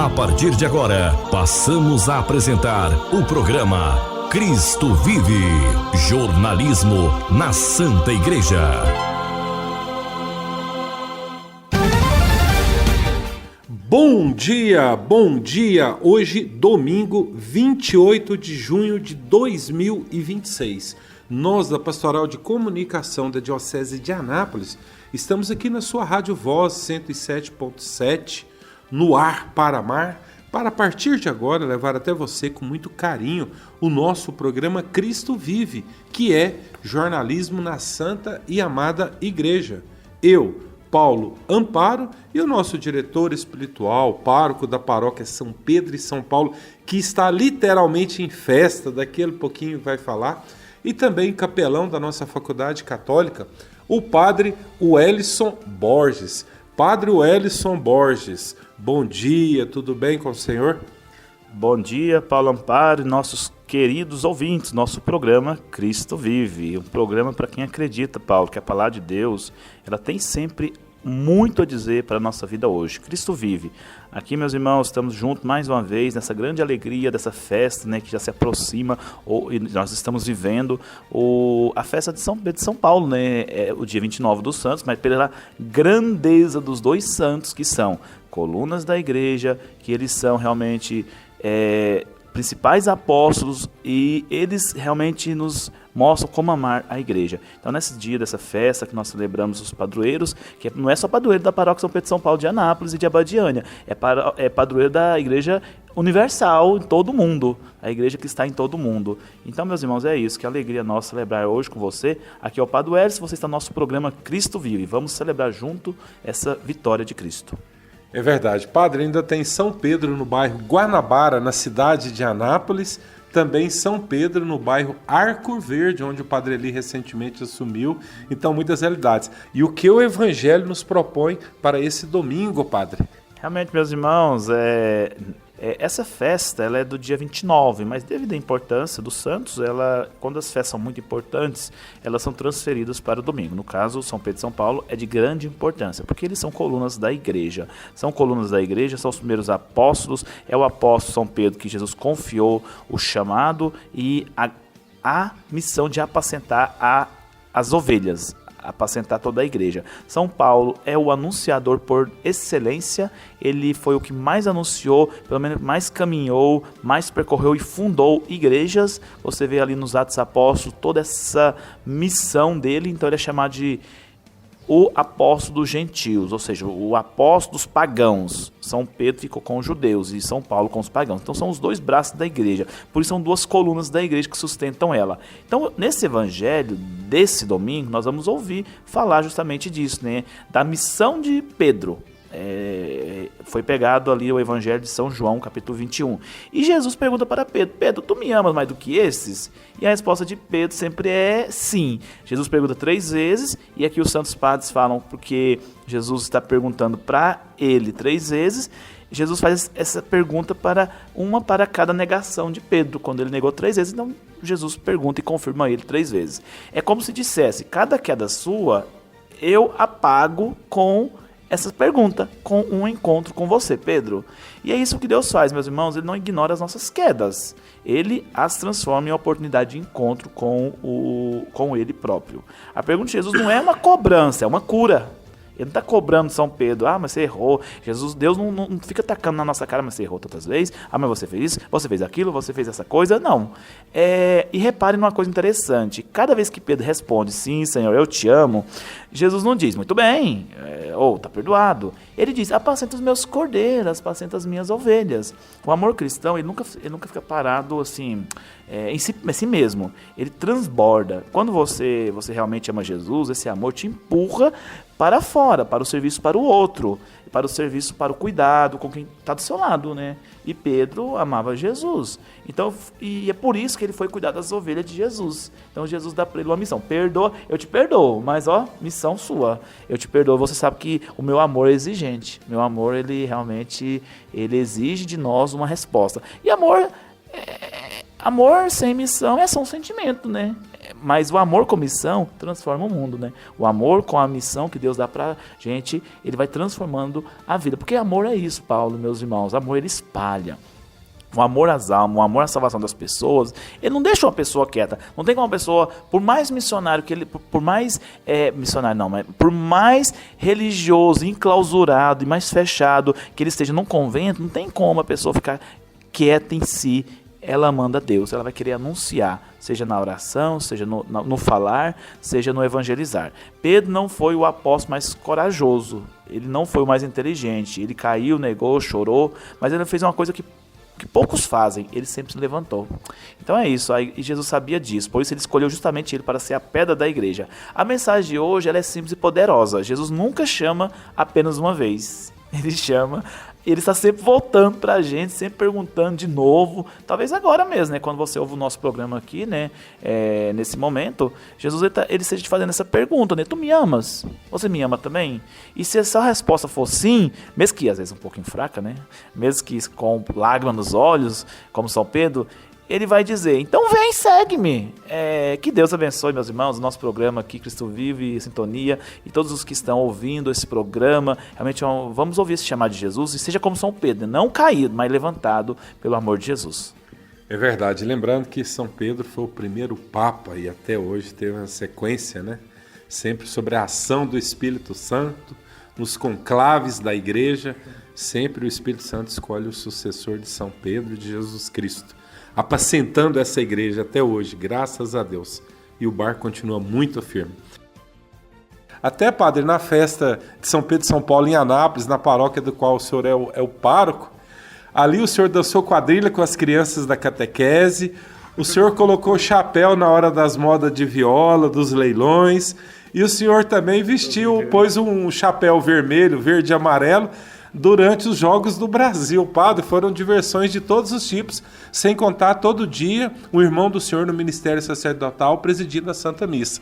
A partir de agora, passamos a apresentar o programa Cristo Vive, jornalismo na Santa Igreja. Bom dia, bom dia! Hoje, domingo, 28 de junho de 2026. Nós, da Pastoral de Comunicação da Diocese de Anápolis, estamos aqui na sua Rádio Voz 107.7, no ar para amar, para a partir de agora levar até você com muito carinho o nosso programa Cristo Vive, que é jornalismo na Santa e Amada Igreja. Eu, Paulo Amparo, e o nosso diretor espiritual, pároco da paróquia São Pedro e São Paulo, que está literalmente em festa, daqui a pouquinho vai falar, e também capelão da nossa faculdade católica, o padre Wellison Borges. Padre Wellison Borges, bom dia, tudo bem com o senhor? Bom dia, Paulo Amparo e nossos queridos ouvintes, nosso programa Cristo Vive, um programa para quem acredita, Paulo, que a palavra de Deus, ela tem sempre muito a dizer para a nossa vida hoje. Cristo Vive. Aqui, meus irmãos, estamos juntos mais uma vez nessa grande alegria dessa festa, né, que já se aproxima, e nós estamos vivendo a festa de São Pedro e São Paulo, né, o dia 29 dos santos, mas pela grandeza dos dois santos que são colunas da igreja, que eles são realmente principais apóstolos e eles realmente nos mostram como amar a igreja. Então, nesse dia dessa festa que nós celebramos os padroeiros, que não é só padroeiro da paróquia São Pedro e São Paulo de Anápolis e de Abadiânia, é padroeiro da igreja universal em todo o mundo, a igreja que está em todo o mundo. Então, meus irmãos, é isso, que alegria nossa celebrar hoje com você. Aqui é o Padre Wellison, você está no nosso programa Cristo Vive. Vamos celebrar junto essa vitória de Cristo. É verdade. Padre, ainda tem São Pedro no bairro Guanabara, na cidade de Anápolis. Também São Pedro no bairro Arco Verde, onde o Padre Eli recentemente assumiu. Então, muitas realidades. E o que o Evangelho nos propõe para esse domingo, Padre? Realmente, meus irmãos, essa festa ela é do dia 29, mas devido à importância dos santos, quando as festas são muito importantes, elas são transferidas para o domingo. No caso, São Pedro e São Paulo é de grande importância, porque eles são colunas da igreja. São colunas da igreja, são os primeiros apóstolos, é o apóstolo São Pedro que Jesus confiou o chamado e a missão de apacentar as ovelhas, apacentar toda a igreja. São Paulo é o anunciador por excelência, ele foi o que mais anunciou, pelo menos mais caminhou, mais percorreu e fundou igrejas. Você vê ali nos Atos Apóstolos toda essa missão dele, então ele é chamado de o apóstolo dos gentios, ou seja, o apóstolo dos pagãos. São Pedro ficou com os judeus e São Paulo com os pagãos. Então são os dois braços da igreja, por isso são duas colunas da igreja que sustentam ela. Então nesse evangelho desse domingo nós vamos ouvir falar justamente disso, né? Da missão de Pedro. Foi pegado ali o evangelho de São João, capítulo 21. E Jesus pergunta para Pedro: Pedro, tu me amas mais do que esses? E a resposta de Pedro sempre é sim. Jesus pergunta 3 vezes, e aqui os santos padres falam porque Jesus está perguntando para ele 3 vezes. Jesus faz essa pergunta para cada negação de Pedro. Quando ele negou 3 vezes, então Jesus pergunta e confirma ele 3 vezes. É como se dissesse: cada queda sua, eu apago com essa pergunta, com um encontro com você, Pedro. E é isso que Deus faz, meus irmãos. Ele não ignora as nossas quedas. Ele as transforma em oportunidade de encontro com Ele próprio. A pergunta de Jesus não é uma cobrança, é uma cura. Ele não está cobrando São Pedro: mas você errou. Deus não fica tacando na nossa cara: mas você errou tantas vezes. Mas você fez isso, você fez aquilo, você fez essa coisa. Não. E reparem numa coisa interessante. Cada vez que Pedro responde: sim, Senhor, eu te amo, Jesus não diz: muito bem, está perdoado. Ele diz: apacenta os meus cordeiros, apacenta as minhas ovelhas. O amor cristão, ele nunca fica parado assim, em si mesmo. Ele transborda. Quando você realmente ama Jesus, esse amor te empurra para fora, para o serviço para o outro, para o serviço para o cuidado com quem está do seu lado, né? E Pedro amava Jesus. Então, e é por isso que ele foi cuidar das ovelhas de Jesus. Então Jesus dá para ele uma missão: perdoa, eu te perdoo, mas missão sua. Eu te perdoo, você sabe que o meu amor é exigente. Meu amor, ele realmente exige de nós uma resposta. E amor sem missão é só um sentimento, né? Mas o amor com missão transforma o mundo, né? O amor com a missão que Deus dá pra gente, ele vai transformando a vida. Porque amor é isso, Paulo, meus irmãos. Amor, ele espalha. O amor às almas, o amor à salvação das pessoas, ele não deixa uma pessoa quieta. Não tem como uma pessoa, por mais missionário que ele, por mais missionário não, mas por mais religioso, enclausurado e mais fechado que ele esteja num convento, não tem como a pessoa ficar quieta em si. Ela manda Deus, ela vai querer anunciar, seja na oração, seja no falar, seja no evangelizar. Pedro não foi o apóstolo mais corajoso, ele não foi o mais inteligente, ele caiu, negou, chorou, mas ele fez uma coisa que poucos fazem, ele sempre se levantou. Então é isso, e Jesus sabia disso, por isso ele escolheu justamente ele para ser a pedra da igreja. A mensagem de hoje ela é simples e poderosa. Jesus nunca chama apenas uma vez, ele está sempre voltando para a gente, sempre perguntando de novo, talvez agora mesmo, né, quando você ouve o nosso programa aqui, né, nesse momento, Jesus ele esteja te fazendo essa pergunta, né, tu me amas? Você me ama também? E se essa resposta for sim, mesmo que às vezes um pouquinho fraca, né, mesmo que com lágrimas nos olhos, como São Pedro, ele vai dizer, então vem, segue-me. Que Deus abençoe, meus irmãos, o nosso programa aqui, Cristo Vive, Sintonia, e todos os que estão ouvindo esse programa. Realmente vamos ouvir esse chamado de Jesus, e seja como São Pedro, não caído, mas levantado pelo amor de Jesus. É verdade, lembrando que São Pedro foi o primeiro Papa, e até hoje teve uma sequência, né? Sempre sobre a ação do Espírito Santo, nos conclaves da igreja, sempre o Espírito Santo escolhe o sucessor de São Pedro, de Jesus Cristo, apacentando essa igreja até hoje, graças a Deus. E o barco continua muito firme. Até, padre, na festa de São Pedro e São Paulo em Anápolis, na paróquia do qual o senhor é o pároco, ali o senhor dançou quadrilha com as crianças da catequese, o senhor colocou chapéu na hora das modas de viola, dos leilões, e o senhor também pôs um chapéu vermelho, verde e amarelo, durante os Jogos do Brasil. Padre, foram diversões de todos os tipos, sem contar todo dia o irmão do senhor no Ministério Sacerdotal presidindo a Santa Missa.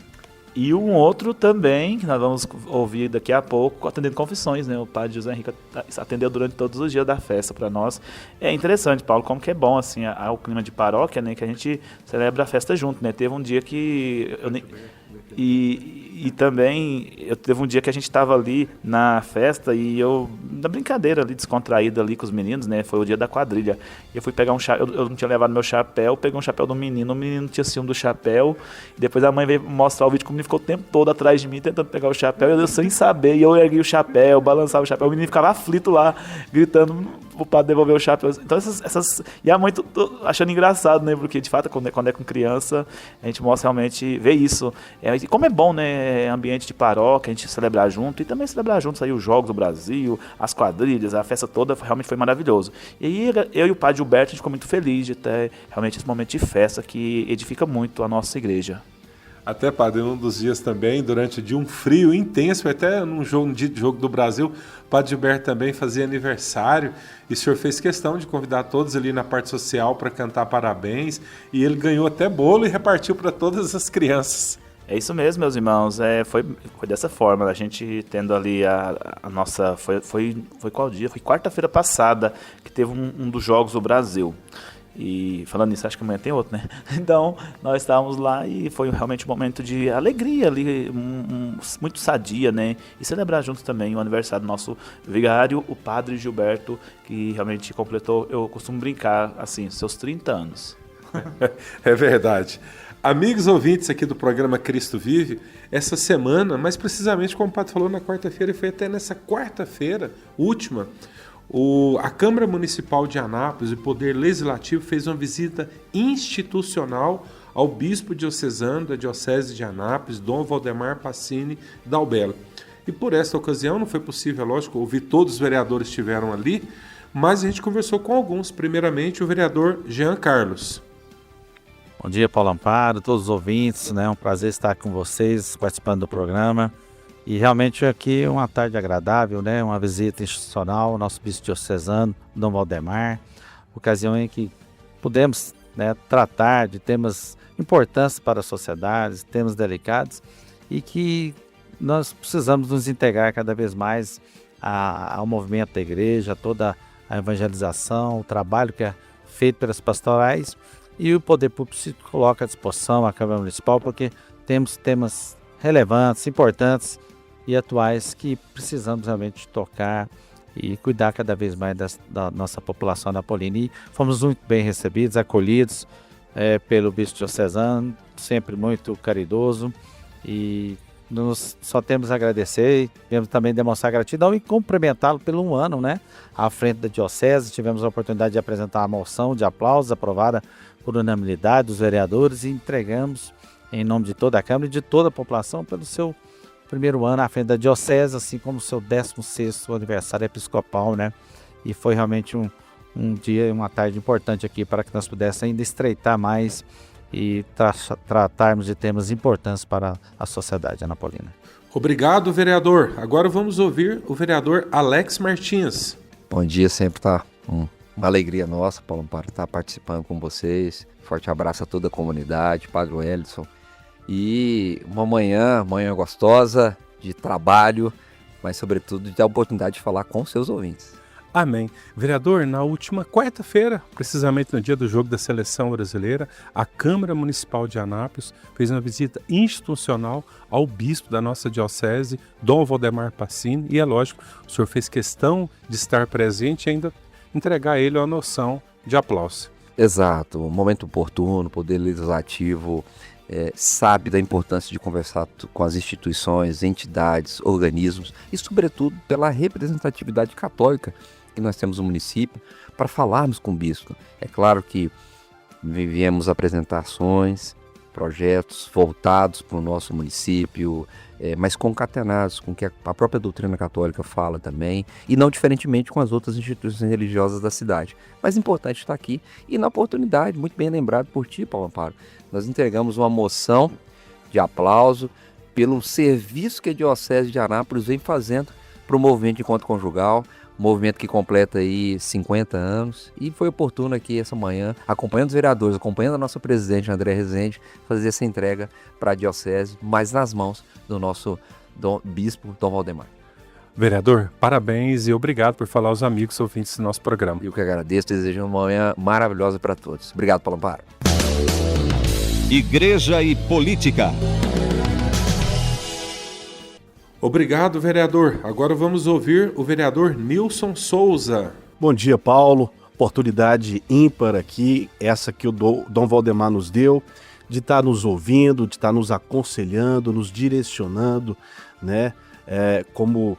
E um outro também, que nós vamos ouvir daqui a pouco, atendendo confissões, né? O padre José Henrique atendeu durante todos os dias da festa para nós. É interessante, Paulo, como que é bom, assim, o clima de paróquia, né? Que a gente celebra a festa junto, né? Teve um dia que E também, teve um dia que a gente estava ali na festa e na brincadeira ali, descontraída ali com os meninos, né? Foi o dia da quadrilha. E eu fui pegar um chapéu, eu não tinha levado meu chapéu, peguei um chapéu do menino, o menino tinha ciúme do chapéu. E depois a mãe veio mostrar o vídeo como ele ficou o tempo todo atrás de mim, tentando pegar o chapéu. Eu sem saber, e eu ergui o chapéu, balançava o chapéu, o menino ficava aflito lá, gritando o padre devolver o chapéu. Então e a mãe achando engraçado, né? Porque de fato, quando é com criança, a gente mostra realmente, vê isso. E como é bom, né? Ambiente de paróquia, a gente celebrar junto e também celebrar juntos aí os Jogos do Brasil, as quadrilhas, a festa toda, realmente foi maravilhoso. E aí eu e o padre Gilberto, a gente ficou muito feliz de ter realmente esse momento de festa que edifica muito a nossa igreja. Até, padre, um dos dias também, durante o dia, um frio intenso, até num dia de Jogo do Brasil, o padre Gilberto também fazia aniversário, e o senhor fez questão de convidar todos ali na parte social para cantar parabéns, e ele ganhou até bolo e repartiu para todas as crianças. É isso mesmo, meus irmãos, foi dessa forma, a gente tendo ali a nossa, foi qual dia? Foi quarta-feira passada que teve um dos Jogos do Brasil. E falando nisso, acho que amanhã tem outro, né? Então, nós estávamos lá e foi realmente um momento de alegria ali, muito sadia, né? E celebrar juntos também o aniversário do nosso vigário, o padre Gilberto, que realmente completou, eu costumo brincar, assim, seus 30 anos. É verdade. Amigos ouvintes aqui do programa Cristo Vive, essa semana, mais precisamente como o padre falou na quarta-feira, e foi até nessa quarta-feira, última, a Câmara Municipal de Anápolis, o Poder Legislativo, fez uma visita institucional ao Bispo Diocesano da Diocese de Anápolis, Dom Valdemar Passini Dalbella. E por esta ocasião, não foi possível, lógico, ouvir todos os vereadores que estiveram ali, mas a gente conversou com alguns, primeiramente o vereador Jean Carlos. Bom dia, Paulo Amparo, todos os ouvintes, né? É um prazer estar com vocês, participando do programa. E realmente aqui uma tarde agradável, né? Uma visita institucional ao nosso bispo diocesano, Dom Valdemar, ocasião em que pudemos, né, tratar de temas importantes para a sociedade, temas delicados, e que nós precisamos nos integrar cada vez mais ao movimento da igreja, toda a evangelização, o trabalho que é feito pelas pastorais, e o poder público se coloca à disposição, a Câmara Municipal, porque temos temas relevantes, importantes e atuais que precisamos realmente tocar e cuidar cada vez mais da nossa população napolina. E fomos muito bem recebidos, acolhidos pelo bispo diocesano, sempre muito caridoso, e só temos a agradecer e temos também demonstrar gratidão e cumprimentá-lo pelo 1 ano, né, à frente da diocese. Tivemos a oportunidade de apresentar a moção de aplausos aprovada por unanimidade dos vereadores e entregamos em nome de toda a Câmara e de toda a população pelo seu 1º ano à frente da diocese, assim como o seu 16º aniversário episcopal, né? E foi realmente um dia e uma tarde importante aqui para que nós pudéssemos ainda estreitar mais e tratarmos de temas importantes para a sociedade anapolina. Obrigado, vereador. Agora vamos ouvir o vereador Alex Martins. Bom dia, sempre tá uma alegria nossa, Paulo Amparo, estar participando com vocês. Forte abraço a toda a comunidade, Padre Wellington. E uma manhã gostosa de trabalho, mas sobretudo de dar a oportunidade de falar com seus ouvintes. Amém. Vereador, na última quarta-feira, precisamente no dia do jogo da Seleção Brasileira, a Câmara Municipal de Anápolis fez uma visita institucional ao bispo da nossa diocese, Dom Valdemar Pacini, e é lógico, o senhor fez questão de estar presente e ainda entregar a ele a noção de aplauso. Exato, um momento oportuno, o Poder Legislativo sabe da importância de conversar com as instituições, entidades, organismos e, sobretudo, pela representatividade católica que nós temos no município, para falarmos com o bispo. É claro que viemos apresentações, projetos voltados para o nosso município, mas concatenados com o que a própria doutrina católica fala também, e não diferentemente com as outras instituições religiosas da cidade. Mas é importante estar aqui e, na oportunidade, muito bem lembrado por ti, Paulo Amparo, nós entregamos uma moção de aplauso pelo serviço que a Diocese de Anápolis vem fazendo para o movimento de encontro conjugal, um movimento que completa aí 50 anos, e foi oportuno aqui essa manhã, acompanhando os vereadores, acompanhando a nossa presidente André Rezende, fazer essa entrega para a Diocese, mas nas mãos do nosso bispo Dom Valdemar. Vereador, parabéns e obrigado por falar aos amigos ouvintes do nosso programa. Eu que agradeço, desejo uma manhã maravilhosa para todos. Obrigado, Paulo Amparo. Igreja e Política. Obrigado, vereador. Agora vamos ouvir o vereador Nilson Souza. Bom dia, Paulo. Oportunidade ímpar aqui, essa que o Dom Valdemar nos deu, de estar nos ouvindo, de estar nos aconselhando, nos direcionando, né? Como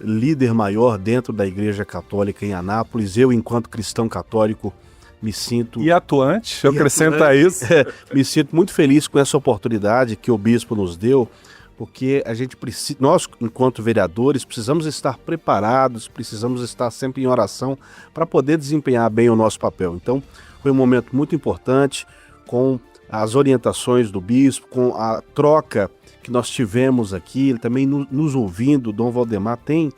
líder maior dentro da Igreja Católica em Anápolis, eu, enquanto cristão católico, me sinto... E atuante, eu acrescento isso. Me sinto muito feliz com essa oportunidade que o bispo nos deu, porque a gente precisa, nós, enquanto vereadores, precisamos estar preparados, precisamos estar sempre em oração para poder desempenhar bem o nosso papel. Então, foi um momento muito importante, com as orientações do bispo, com a troca que nós tivemos aqui, ele também nos ouvindo. Dom Valdemar tem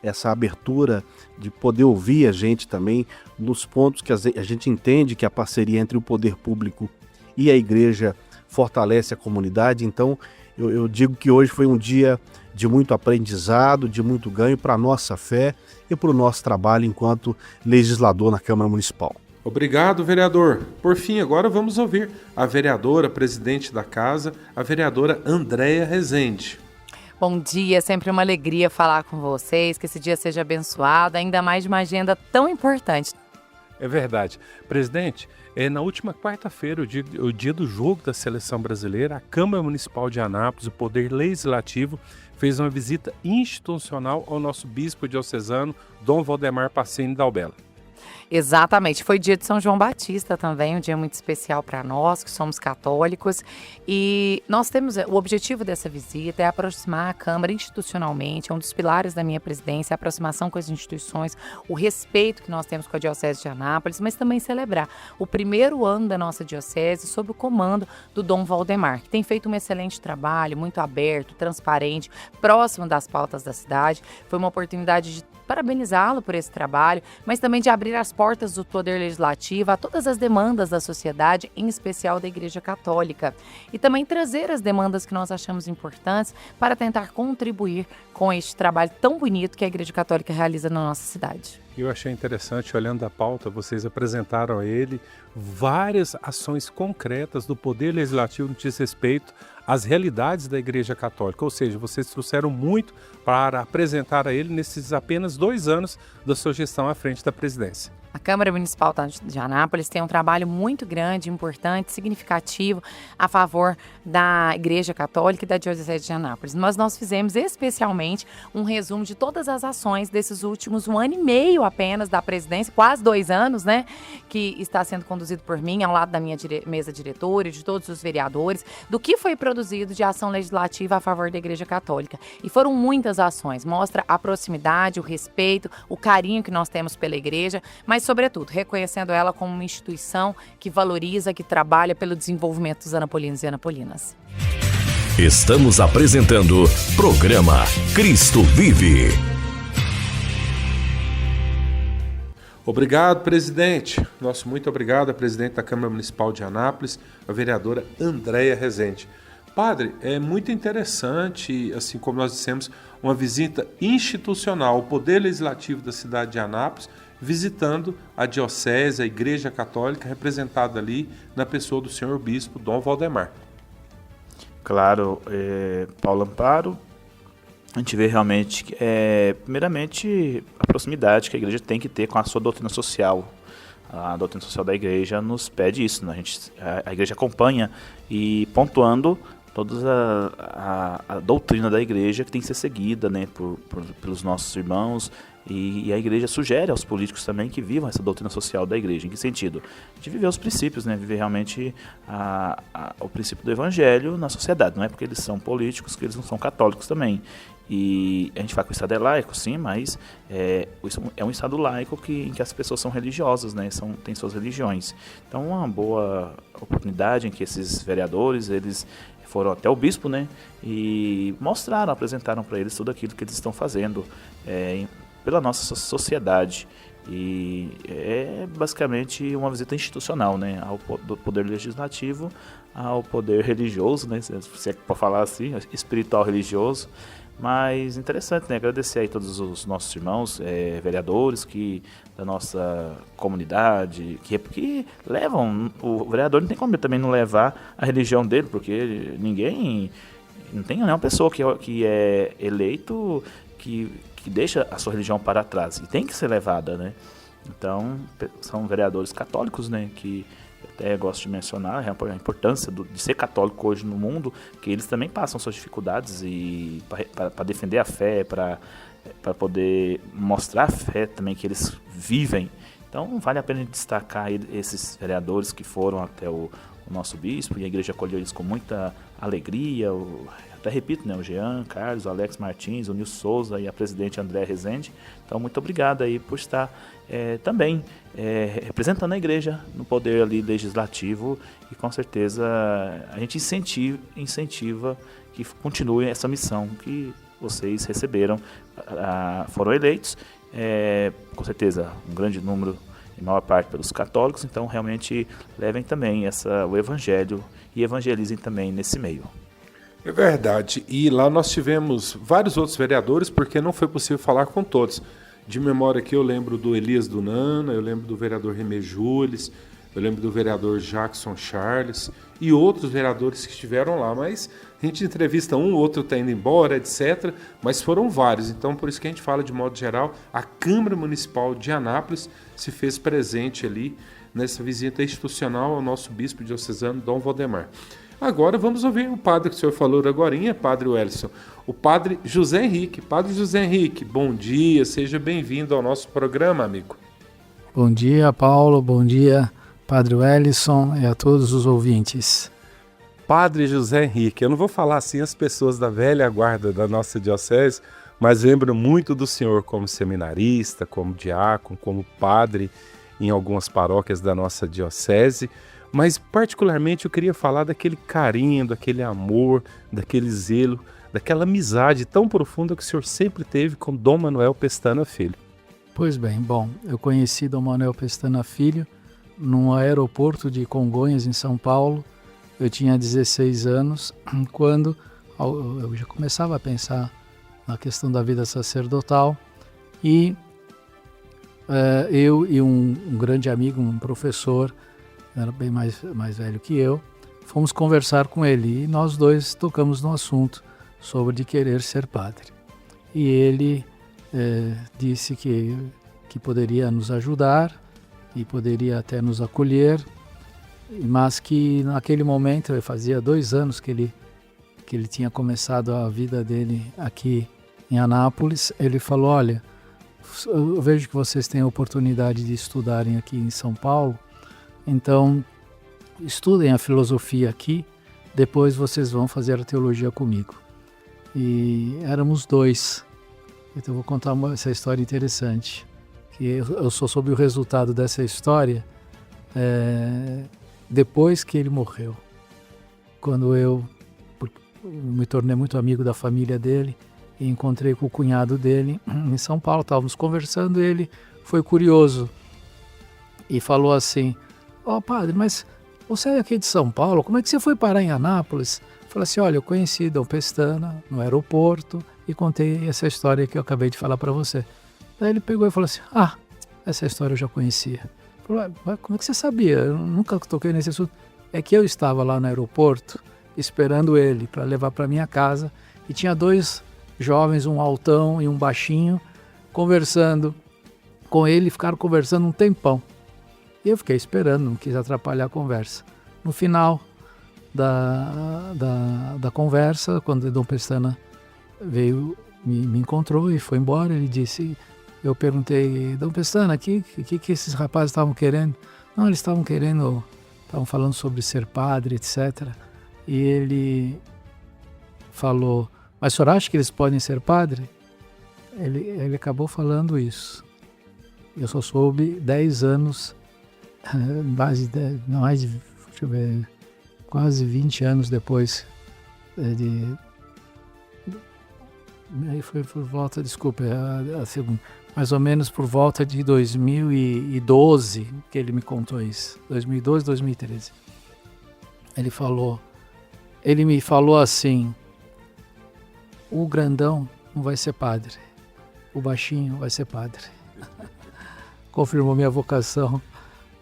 essa abertura de poder ouvir a gente também nos pontos que a gente entende que a parceria entre o poder público e a igreja fortalece a comunidade. Então, eu digo que hoje foi um dia de muito aprendizado, de muito ganho para a nossa fé e para o nosso trabalho enquanto legislador na Câmara Municipal. Obrigado, vereador. Por fim, agora vamos ouvir a vereadora, presidente da casa, a vereadora Andréia Rezende. Bom dia, é sempre uma alegria falar com vocês, que esse dia seja abençoado, ainda mais de uma agenda tão importante. É verdade. Presidente, na última quarta-feira, o dia do jogo da Seleção Brasileira, a Câmara Municipal de Anápolis, o Poder Legislativo, fez uma visita institucional ao nosso bispo diocesano, Dom Valdemar Pacini Dalbella. Exatamente, foi dia de São João Batista também, um dia muito especial para nós, que somos católicos, e nós temos, o objetivo dessa visita é aproximar a Câmara institucionalmente, é um dos pilares da minha presidência, a aproximação com as instituições, o respeito que nós temos com a Diocese de Anápolis, mas também celebrar o 1º ano da nossa Diocese sob o comando do Dom Valdemar, que tem feito um excelente trabalho, muito aberto, transparente, próximo das pautas da cidade. Foi uma oportunidade de parabenizá-lo por esse trabalho, mas também de abrir as portas do Poder Legislativo a todas as demandas da sociedade, em especial da Igreja Católica, e também trazer as demandas que nós achamos importantes para tentar contribuir com este trabalho tão bonito que a Igreja Católica realiza na nossa cidade. Eu achei interessante, olhando a pauta, vocês apresentaram a ele várias ações concretas do Poder Legislativo no que diz respeito às realidades da Igreja Católica, ou seja, vocês trouxeram muito para apresentar a ele nesses apenas 2 anos da sua gestão à frente da presidência. A Câmara Municipal de Anápolis tem um trabalho muito grande, importante, significativo a favor da Igreja Católica e da Diocese de Anápolis. Mas nós fizemos especialmente um resumo de todas as ações desses últimos 1 ano e meio apenas da presidência, quase 2 anos, né? Que está sendo conduzido por mim, ao lado da minha mesa diretora e de todos os vereadores, do que foi produzido de ação legislativa a favor da Igreja Católica. E foram muitas ações, mostra a proximidade, o respeito, o carinho que nós temos pela Igreja, mas sobretudo reconhecendo ela como uma instituição que valoriza, que trabalha pelo desenvolvimento dos anapolinos e anapolinas. Estamos apresentando programa Cristo Vive. Obrigado, presidente. Nosso muito obrigado à presidente da Câmara Municipal de Anápolis, a vereadora Andréia Rezende. Padre, é muito interessante, assim como nós dissemos, uma visita institucional ao Poder Legislativo da cidade de Anápolis, visitando a Diocese, a Igreja Católica, representada ali na pessoa do senhor Bispo Dom Valdemar. Claro, Paulo Amparo, a gente vê realmente, primeiramente, a proximidade que a Igreja tem que ter com a sua doutrina social. A doutrina social da Igreja nos pede isso, né? A Igreja acompanha e pontuando toda a doutrina da Igreja que tem que ser seguida, né, pelos nossos irmãos. E a Igreja sugere aos políticos também que vivam essa doutrina social da Igreja. Em que sentido? De viver os princípios, né? Viver realmente o princípio do Evangelho na sociedade. Não é porque eles são políticos que eles não são católicos também. E a gente fala que o Estado é laico, sim, mas é um Estado laico em que as pessoas são religiosas, né? Têm suas religiões. Então, uma boa oportunidade em que esses vereadores, eles foram até o bispo, né? E apresentaram para eles tudo aquilo que eles estão fazendo pela nossa sociedade. E é basicamente uma visita institucional, né, do poder legislativo ao poder religioso, né, se é que pode falar assim, espiritual religioso. Mas interessante, né, agradecer aí todos os nossos irmãos vereadores da nossa comunidade, que levam, o vereador não tem como também não levar a religião dele, porque não tem nenhuma pessoa que é eleito que deixa a sua religião para trás, e tem que ser levada, né? Então, são vereadores católicos, né, que eu até gosto de mencionar a importância de ser católico hoje no mundo, que eles também passam suas dificuldades e para defender a fé, para poder mostrar a fé também que eles vivem. Então, vale a pena destacar esses vereadores que foram até o nosso bispo, e a igreja acolheu eles com muita alegria. Até repito, né, o Jean, Carlos, o Alex Martins, o Nilson Souza e a presidente Andréia Rezende. Então, muito obrigado aí por estar também representando a igreja no poder ali legislativo, e com certeza a gente incentiva que continue essa missão que vocês receberam, foram eleitos, com certeza um grande número, em maior parte pelos católicos, então realmente levem também o evangelho e evangelizem também nesse meio. É verdade, e lá nós tivemos vários outros vereadores, porque não foi possível falar com todos. De memória aqui eu lembro do Elias Dunana, eu lembro do vereador Remê Jules, eu lembro do vereador Jackson Charles e outros vereadores que estiveram lá, mas a gente entrevista um, o outro está indo embora, etc. Mas foram vários, então por isso que a gente fala de modo geral, a Câmara Municipal de Anápolis se fez presente ali nessa visita institucional ao nosso bispo diocesano, Dom Valdemar. Agora vamos ouvir o padre que o senhor falou agorinha, padre Wellison, o padre José Henrique. Padre José Henrique, bom dia, seja bem-vindo ao nosso programa, amigo. Bom dia, Paulo, bom dia, padre Wellison e a todos os ouvintes. Padre José Henrique, eu não vou falar assim as pessoas da velha guarda da nossa diocese, mas lembro muito do senhor como seminarista, como diácono, como padre em algumas paróquias da nossa diocese. Mas particularmente eu queria falar daquele carinho, daquele amor, daquele zelo, daquela amizade tão profunda que o senhor sempre teve com Dom Manuel Pestana Filho. Pois bem, eu conheci Dom Manuel Pestana Filho no aeroporto de Congonhas, em São Paulo. Eu tinha 16 anos, quando eu já começava a pensar na questão da vida sacerdotal, e eu e um grande amigo, um professor, era bem mais velho que eu, fomos conversar com ele e nós dois tocamos no assunto sobre de querer ser padre. E ele disse que poderia nos ajudar e poderia até nos acolher, mas que naquele momento, fazia 2 anos que ele tinha começado a vida dele aqui em Anápolis, ele falou: olha, eu vejo que vocês têm a oportunidade de estudarem aqui em São Paulo, então estudem a filosofia aqui, depois vocês vão fazer a teologia comigo. E éramos 2. Então eu vou contar essa história interessante, que eu só soube o resultado dessa história depois que ele morreu. Quando eu me tornei muito amigo da família dele e encontrei com o cunhado dele em São Paulo, estávamos conversando, ele foi curioso e falou assim: ó, padre, mas você é aqui de São Paulo, como é que você foi parar em Anápolis? Eu falei assim: olha, eu conheci Dom Pestana no aeroporto e contei essa história que eu acabei de falar para você. Daí ele pegou e falou assim: ah, essa história eu já conhecia. Eu falei: como é que você sabia? Eu nunca toquei nesse assunto. É que eu estava lá no aeroporto esperando ele para levar para minha casa e tinha 2 jovens, um altão e um baixinho, conversando com ele, ficaram conversando um tempão. E eu fiquei esperando, não quis atrapalhar a conversa. No final da conversa, quando Dom Pestana veio, me encontrou e foi embora, ele disse, eu perguntei: Dom Pestana, o que esses rapazes estavam querendo? Não, eles estavam falando sobre ser padre, etc. E ele falou: mas o senhor acha que eles podem ser padre? Ele acabou falando isso. Eu só soube 10 anos, quase 20 anos depois aí foi por volta, desculpa, a segunda, mais ou menos por volta de 2012 que ele me contou isso, 2012, 2013. Ele me falou assim: o grandão não vai ser padre, o baixinho vai ser padre. Confirmou minha vocação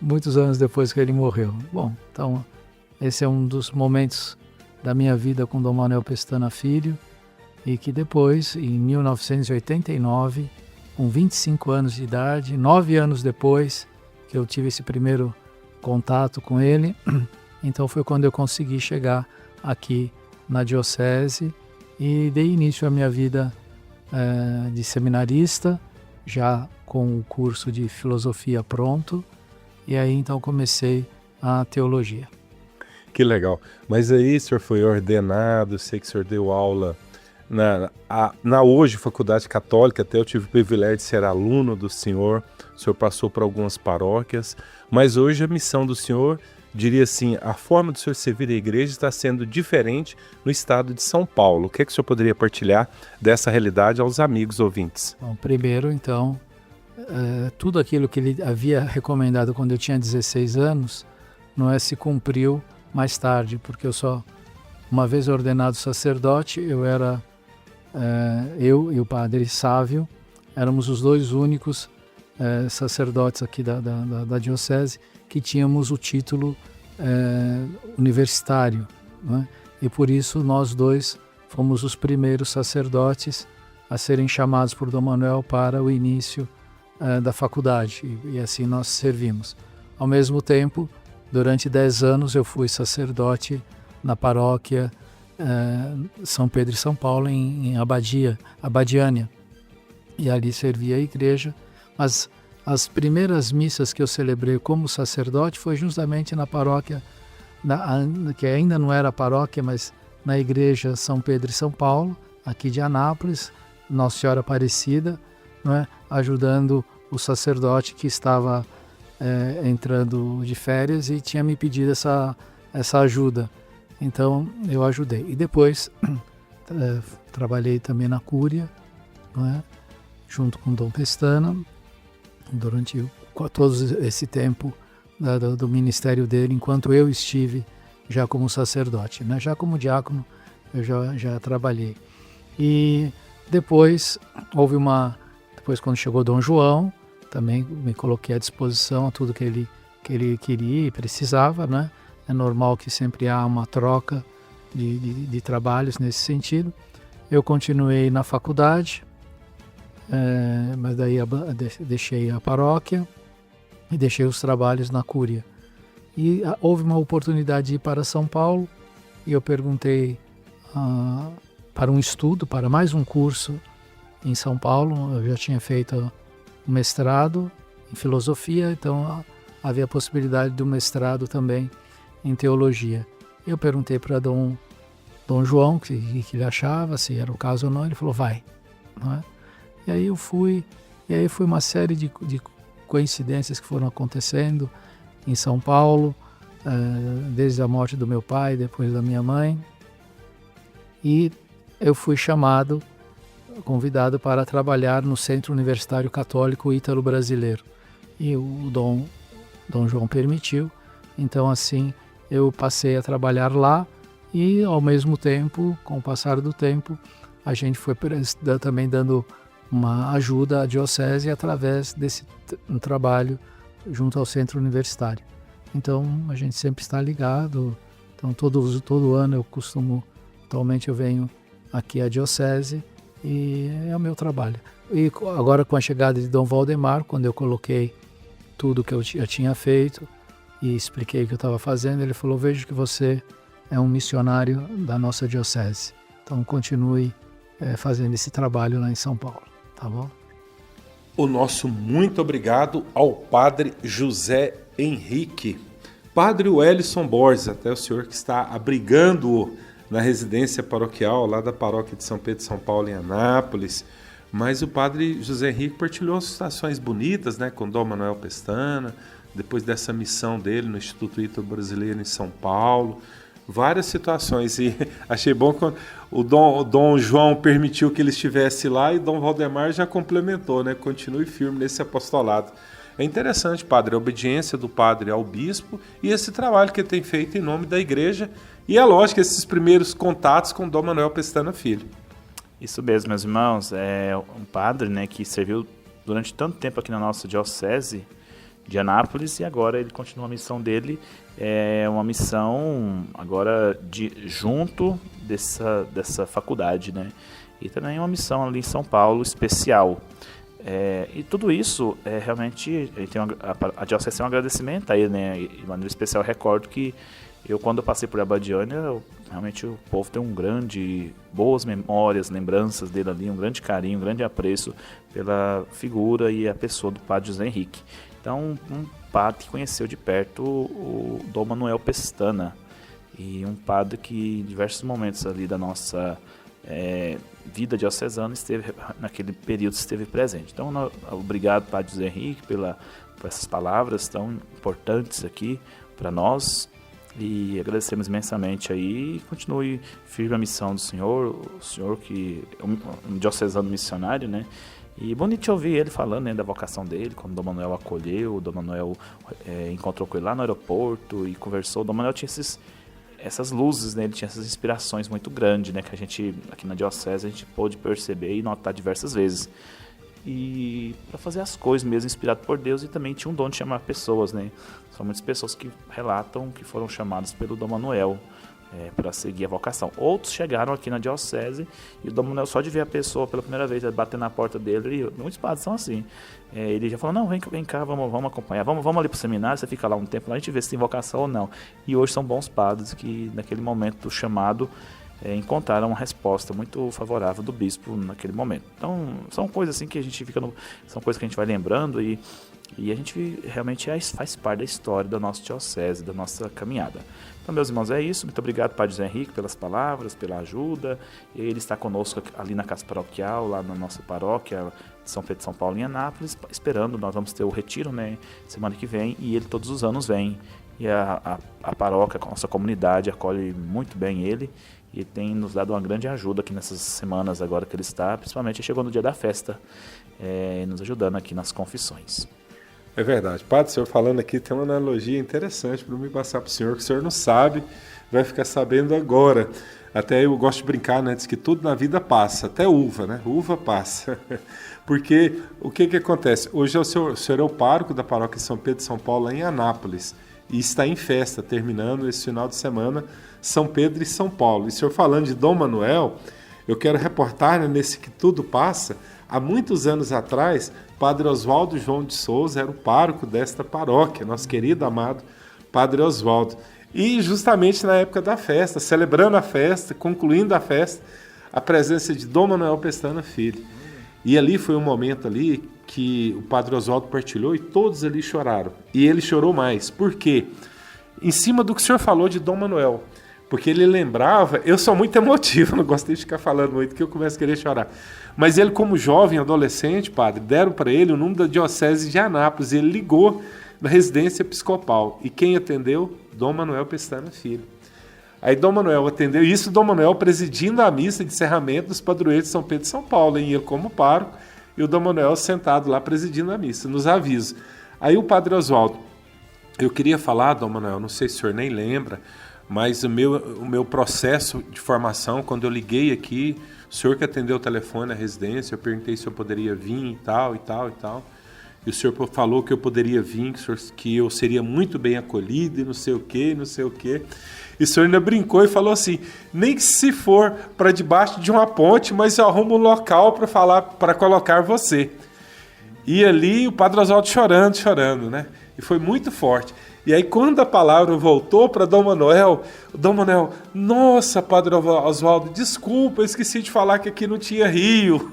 muitos anos depois que ele morreu. Bom, então esse é um dos momentos da minha vida com Dom Manuel Pestana Filho, e que depois, em 1989, com 25 anos de idade, 9 anos depois que eu tive esse primeiro contato com ele, então foi quando eu consegui chegar aqui na diocese e dei início à minha vida de seminarista, já com o curso de filosofia pronto, e aí então comecei a teologia. Que legal. Mas aí o senhor foi ordenado, sei que o senhor deu aula na hoje Faculdade Católica, até eu tive o privilégio de ser aluno do senhor, o senhor passou por algumas paróquias, mas hoje a missão do senhor, diria assim, a forma do senhor servir a igreja está sendo diferente no estado de São Paulo. O que é que o senhor poderia partilhar dessa realidade aos amigos ouvintes? Bom, primeiro, então, tudo aquilo que ele havia recomendado quando eu tinha 16 anos, não se cumpriu mais tarde, porque uma vez ordenado sacerdote, eu e o padre Sávio, éramos os 2 únicos sacerdotes aqui da diocese que tínhamos o título universitário, né? E por isso nós 2 fomos os primeiros sacerdotes a serem chamados por Dom Manuel para o início da faculdade, e assim nós servimos. Ao mesmo tempo, durante 10 anos eu fui sacerdote na paróquia São Pedro e São Paulo em Abadiânia, e ali servia a igreja, mas as primeiras missas que eu celebrei como sacerdote foi justamente na paróquia, que ainda não era paróquia, mas na igreja São Pedro e São Paulo, aqui de Anápolis, Nossa Senhora Aparecida, não é? Ajudando o sacerdote que estava entrando de férias e tinha me pedido essa ajuda. Então eu ajudei. E depois trabalhei também na Cúria, não é? Junto com Dom Pestana, durante todo esse tempo do ministério dele, enquanto eu estive já como sacerdote, né? Já como diácono eu já trabalhei. E depois quando chegou Dom João, também me coloquei à disposição a tudo que ele queria e precisava, né? É normal que sempre há uma troca de trabalhos nesse sentido. Eu continuei na faculdade, mas daí deixei a paróquia e deixei os trabalhos na Cúria. E houve uma oportunidade de ir para São Paulo e eu perguntei para um estudo, para mais um curso em São Paulo. Eu já tinha feito um mestrado em filosofia, então havia a possibilidade do mestrado também em teologia. Eu perguntei para Dom João o que ele achava, se era o caso ou não. Ele falou, vai. Não é? E aí eu fui, e aí foi uma série de coincidências que foram acontecendo em São Paulo, desde a morte do meu pai, depois da minha mãe. E eu fui convidado para trabalhar no Centro Universitário Católico Ítalo-Brasileiro. E o Dom João permitiu, então assim eu passei a trabalhar lá e ao mesmo tempo, com o passar do tempo, a gente foi também dando uma ajuda à diocese através desse trabalho junto ao Centro Universitário. Então a gente sempre está ligado, então todo ano atualmente eu venho aqui à diocese e é o meu trabalho. E agora com a chegada de Dom Valdemar, quando eu coloquei tudo que eu tinha feito e expliquei o que eu estava fazendo, ele falou, vejo que você é um missionário da nossa diocese, então continue fazendo esse trabalho lá em São Paulo, tá bom? O nosso muito obrigado ao Padre José Henrique. Padre Wellison Borges, até o senhor que está abrigando na residência paroquial lá da paróquia de São Pedro de São Paulo em Anápolis, mas o Padre José Henrique partilhou situações bonitas, né, com Dom Manuel Pestana, depois dessa missão dele no Instituto Ítalo Brasileiro em São Paulo, várias situações, e achei bom quando o Dom João permitiu que ele estivesse lá e Dom Valdemar já complementou, né, continue firme nesse apostolado. É interessante, padre, a obediência do padre ao bispo e esse trabalho que ele tem feito em nome da igreja e, é lógico, esses primeiros contatos com Dom Manuel Pestana Filho. Isso mesmo, meus irmãos. É um padre, né, que serviu durante tanto tempo aqui na nossa diocese de Anápolis e agora ele continua a missão dele. É uma missão agora junto dessa faculdade, né? E também uma missão ali em São Paulo especial. E tudo isso realmente a diocese tem um agradecimento a ele, né? E de maneira especial recordo que quando eu passei por Abadiânia, realmente o povo tem boas memórias, lembranças dele ali, um grande carinho, um grande apreço pela figura e a pessoa do Padre José Henrique. Então, um padre que conheceu de perto o Dom Manuel Pestana, e um padre que em diversos momentos ali da nossa vida diocesana naquele período esteve presente. Então, obrigado, Padre José Henrique, por essas palavras tão importantes aqui para nós. E agradecemos imensamente aí e continue firme a missão do senhor, o senhor que é um diocesano missionário, né? E bonito te ouvir ele falando, né, da vocação dele, quando o Dom Manuel acolheu, o Dom Manuel encontrou com ele lá no aeroporto e conversou. O Dom Manuel tinha essas luzes, né, ele tinha essas inspirações muito grandes, né, que a gente, aqui na diocese, a gente pôde perceber e notar diversas vezes. E para fazer as coisas mesmo, inspirado por Deus, e também tinha um dom de chamar pessoas, né? São muitas pessoas que relatam que foram chamadas pelo Dom Manuel para seguir a vocação. Outros chegaram aqui na diocese e o Dom Manuel, só de ver a pessoa pela primeira vez, bater na porta dele, e muitos padres são assim. Ele já falou, não, vem cá, vamos acompanhar, vamos ali pro seminário, você fica lá um tempo, lá a gente vê se tem vocação ou não. E hoje são bons padres que naquele momento do chamado encontraram uma resposta muito favorável do bispo naquele momento. Então, são coisas assim que a gente são coisas que a gente vai lembrando e a gente realmente faz parte da história da nossa diocese, da nossa caminhada. Então, meus irmãos, é isso. Muito obrigado, Padre José Henrique, pelas palavras, pela ajuda. Ele está conosco ali na casa paroquial, lá na nossa paróquia de São Pedro de São Paulo, em Anápolis, esperando. Nós vamos ter o retiro, né, semana que vem, e ele todos os anos vem. E a paróquia, a nossa comunidade, acolhe muito bem ele. E tem nos dado uma grande ajuda aqui nessas semanas agora que ele está, principalmente chegou no dia da festa, nos ajudando aqui nas confissões. É verdade. Padre, o senhor falando aqui tem uma analogia interessante para me passar para o senhor, que o senhor não sabe, vai ficar sabendo agora. Até eu gosto de brincar, né? Diz que tudo na vida passa, até uva, né? Uva passa. Porque o que acontece? Hoje o senhor é o pároco da paróquia São Pedro de São Paulo, lá em Anápolis, e está em festa, terminando esse final de semana, São Pedro e São Paulo. E o senhor falando de Dom Manuel, eu quero reportar, né, nesse que tudo passa. Há muitos anos atrás, Padre Oswaldo João de Souza era o pároco desta paróquia, nosso querido, amado Padre Oswaldo. E justamente na época da festa, celebrando a festa, concluindo a festa, a presença de Dom Manuel Pestana Filho. E ali foi um momento ali que o Padre Oswaldo partilhou e todos ali choraram. E ele chorou mais. Por quê? Em cima do que o senhor falou de Dom Manuel. Porque ele lembrava... Eu sou muito emotivo, não gostei de ficar falando muito, que eu começo a querer chorar. Mas ele, como jovem, adolescente, padre, deram para ele o número da Diocese de Anápolis. Ele ligou na residência episcopal. E quem atendeu? Dom Manuel Pestana Filho. Aí Dom Manuel atendeu, isso Dom Manuel presidindo a missa de encerramento dos padroeiros de São Pedro e São Paulo, hein? Ele como pároco, e o Dom Manuel sentado lá presidindo a missa, nos avisos. Aí o Padre Oswaldo, eu queria falar, Dom Manuel, não sei se o senhor nem lembra, mas o meu processo de formação, quando eu liguei aqui, o senhor que atendeu o telefone na residência, eu perguntei se eu poderia vir e tal, e tal, e tal. E o senhor falou que eu poderia vir, que eu seria muito bem acolhido e não sei o quê, não sei o quê. E o senhor ainda brincou e falou assim, nem que se for para debaixo de uma ponte, mas eu arrumo um local para falar, para colocar você. E ali o Padre Oswaldo chorando, né? E foi muito forte. E aí quando a palavra voltou para Dom Manuel, nossa, Padre Oswaldo, desculpa, eu esqueci de falar que aqui não tinha rio,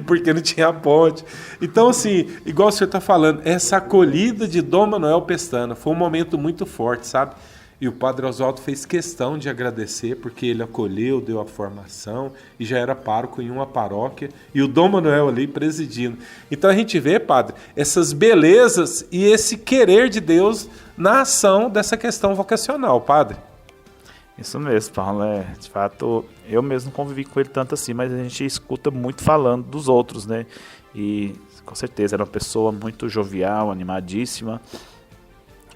porque não tinha ponte. Então, assim, igual o senhor está falando, essa acolhida de Dom Manuel Pestana foi um momento muito forte, sabe? E o Padre Oswaldo fez questão de agradecer, porque ele acolheu, deu a formação e já era pároco em uma paróquia, e o Dom Manuel ali presidindo. Então a gente vê, padre, essas belezas e esse querer de Deus na ação dessa questão vocacional, padre. Isso mesmo, Paulo. De fato, eu mesmo convivi com ele tanto assim, mas a gente escuta muito falando dos outros, né? E com certeza era uma pessoa muito jovial, animadíssima.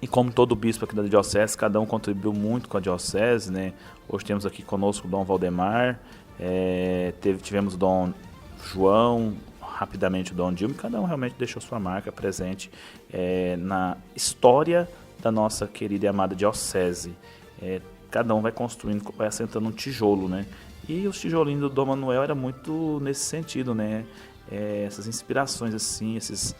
E como todo bispo aqui da Diocese, cada um contribuiu muito com a Diocese, né? Hoje temos aqui conosco o Dom Valdemar, tivemos o Dom João, rapidamente o Dom Dilma, e cada um realmente deixou sua marca presente na história da nossa querida e amada Diocese. Cada um vai construindo, vai assentando um tijolo, né? E os tijolinhos do Dom Manuel era muito nesse sentido, né? Essas inspirações, assim, esses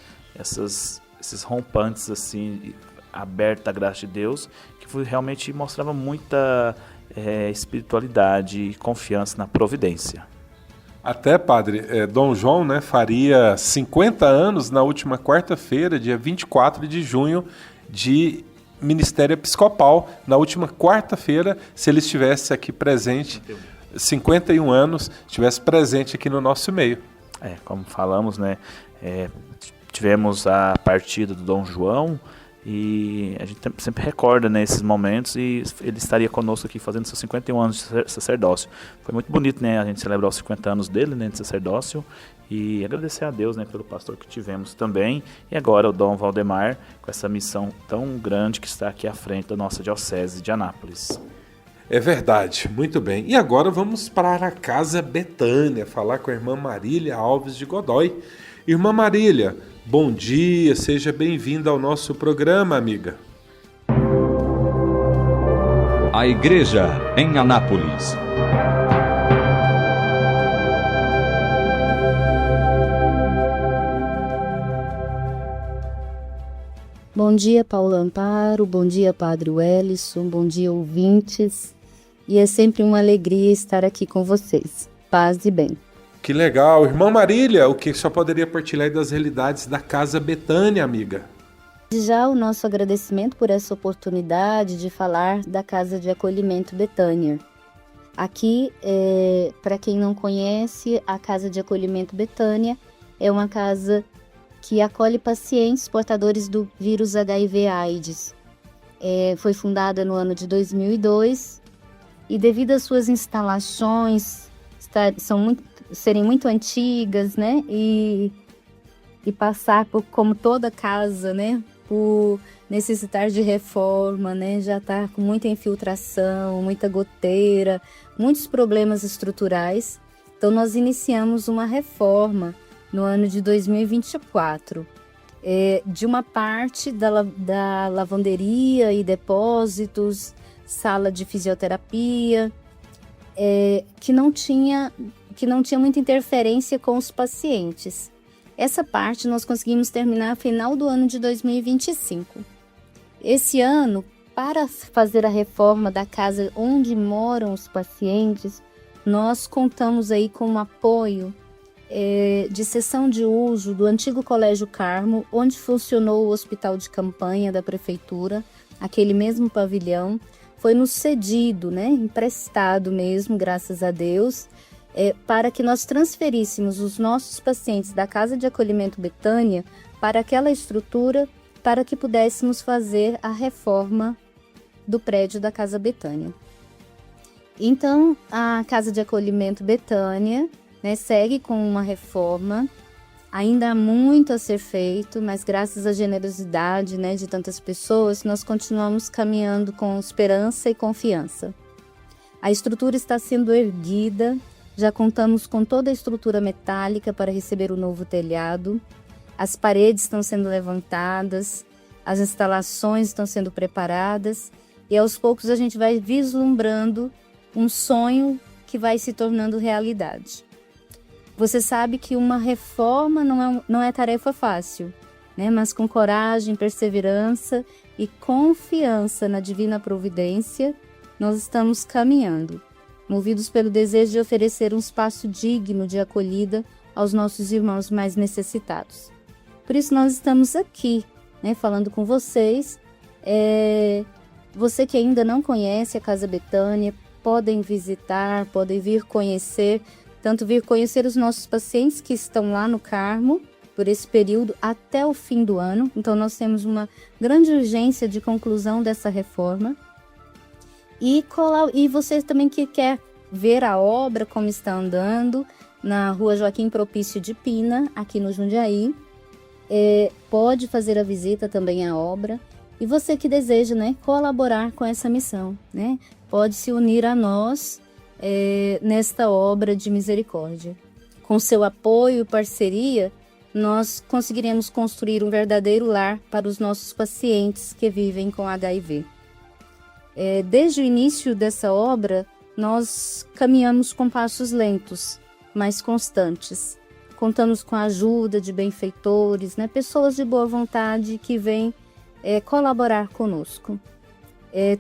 rompantes, assim, aberto à graça de Deus, que realmente mostrava muita espiritualidade e confiança na providência. Até, padre, Dom João, né, faria 50 anos na última quarta-feira, dia 24 de junho, de ministério episcopal. Na última quarta-feira, se ele estivesse aqui presente, 51 anos, estivesse presente aqui no nosso meio. Como falamos, né, tivemos a partida do Dom João, e a gente sempre recorda, né, esses momentos, e ele estaria conosco aqui fazendo seus 51 anos de sacerdócio. Foi muito bonito, né, a gente celebrar os 50 anos dele, né, de sacerdócio, e agradecer a Deus, né, pelo pastor que tivemos também, e agora o Dom Valdemar, com essa missão tão grande que está aqui à frente da nossa Diocese de Anápolis. É verdade, muito bem. E agora vamos para a Casa Betânia, falar com a irmã Marília Alves de Godoy. Irmã Marília, bom dia, seja bem-vinda ao nosso programa, amiga. A Igreja em Anápolis. Bom dia, Paulo Amparo, bom dia, Padre Wellison, bom dia, ouvintes. E é sempre uma alegria estar aqui com vocês. Paz e bem. Que legal. Irmã Marília, o que só poderia partilhar aí das realidades da Casa Betânia, amiga? Já o nosso agradecimento por essa oportunidade de falar da Casa de Acolhimento Betânia. Aqui, para quem não conhece, a Casa de Acolhimento Betânia é uma casa que acolhe pacientes portadores do vírus HIV/AIDS. Foi fundada no ano de 2002 e devido às suas instalações serem muito antigas, né? E e passar por, como toda casa, né, por necessitar de reforma, né, já está com muita infiltração, muita goteira, muitos problemas estruturais. Então nós iniciamos uma reforma no ano de 2024, de uma parte da lavanderia e depósitos, sala de fisioterapia, que não tinha muita interferência com os pacientes. Essa parte nós conseguimos terminar no final do ano de 2025. Esse ano, para fazer a reforma da casa onde moram os pacientes, nós contamos aí com o apoio de cessão de uso do antigo Colégio Carmo, onde funcionou o hospital de campanha da prefeitura, aquele mesmo pavilhão. Foi nos cedido, né, emprestado mesmo, graças a Deus, para que nós transferíssemos os nossos pacientes da Casa de Acolhimento Betânia para aquela estrutura, para que pudéssemos fazer a reforma do prédio da Casa Betânia. Então, a Casa de Acolhimento Betânia, né, segue com uma reforma. Ainda há muito a ser feito, mas graças à generosidade, né, de tantas pessoas, nós continuamos caminhando com esperança e confiança. A estrutura está sendo erguida, já contamos com toda a estrutura metálica para receber o novo telhado, as paredes estão sendo levantadas, as instalações estão sendo preparadas e aos poucos a gente vai vislumbrando um sonho que vai se tornando realidade. Você sabe que uma reforma não é tarefa fácil, né? Mas com coragem, perseverança e confiança na divina providência, nós estamos caminhando, movidos pelo desejo de oferecer um espaço digno de acolhida aos nossos irmãos mais necessitados. Por isso nós estamos aqui, né, falando com vocês. Você que ainda não conhece a Casa Betânia, podem visitar, podem vir conhecer, tanto vir conhecer os nossos pacientes que estão lá no Carmo, por esse período até o fim do ano. Então nós temos uma grande urgência de conclusão dessa reforma. E você também que quer ver a obra, como está andando, na Rua Joaquim Propício de Pina, aqui no Jundiaí, pode fazer a visita também à obra. E você que deseja, né, colaborar com essa missão, né, pode se unir a nós nesta obra de misericórdia. Com seu apoio e parceria, nós conseguiremos construir um verdadeiro lar para os nossos pacientes que vivem com HIV. Desde o início dessa obra, nós caminhamos com passos lentos, mas constantes. Contamos com a ajuda de benfeitores, né, pessoas de boa vontade que vêm colaborar conosco.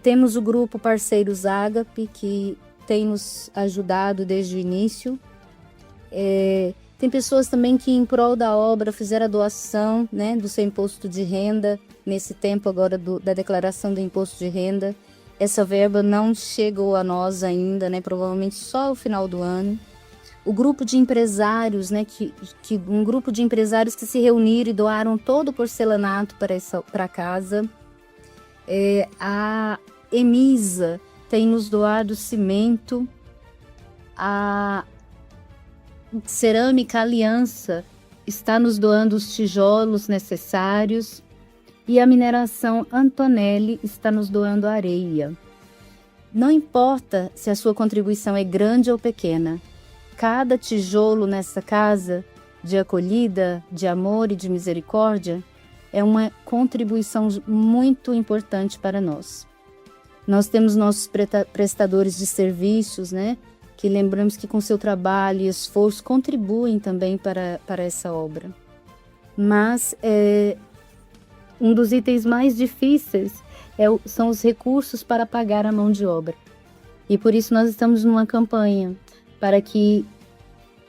Temos o grupo Parceiros Ágape, que tem nos ajudado desde o início. Tem pessoas também que, em prol da obra, fizeram a doação, né, do seu imposto de renda, nesse tempo agora da declaração do imposto de renda. Essa verba não chegou a nós ainda, né, provavelmente só ao final do ano. O grupo de empresários, né, um grupo de empresários que se reuniram e doaram todo o porcelanato para casa. A Emisa tem nos doado cimento. A Cerâmica Aliança está nos doando os tijolos necessários. E a Mineração Antonelli está nos doando areia. Não importa se a sua contribuição é grande ou pequena, cada tijolo nessa casa de acolhida, de amor e de misericórdia é uma contribuição muito importante para nós. Nós temos nossos prestadores de serviços, né, que lembramos que com seu trabalho e esforço contribuem também para essa obra. Mas um dos itens mais difíceis são os recursos para pagar a mão de obra. E por isso nós estamos numa campanha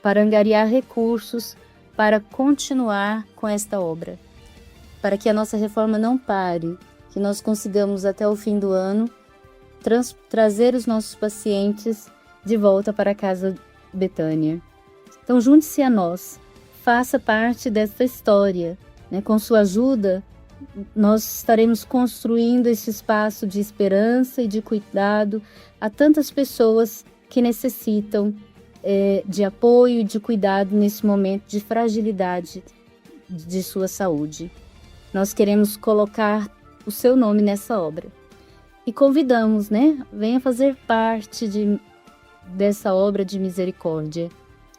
para angariar recursos para continuar com esta obra. Para que a nossa reforma não pare, que nós consigamos até o fim do ano trazer os nossos pacientes de volta para a Casa Betânia. Então junte-se a nós, faça parte desta história, né? Com sua ajuda, nós estaremos construindo esse espaço de esperança e de cuidado a tantas pessoas que necessitam de apoio e de cuidado nesse momento de fragilidade de sua saúde. Nós queremos colocar o seu nome nessa obra. E convidamos, né? Venha fazer parte dessa obra de misericórdia.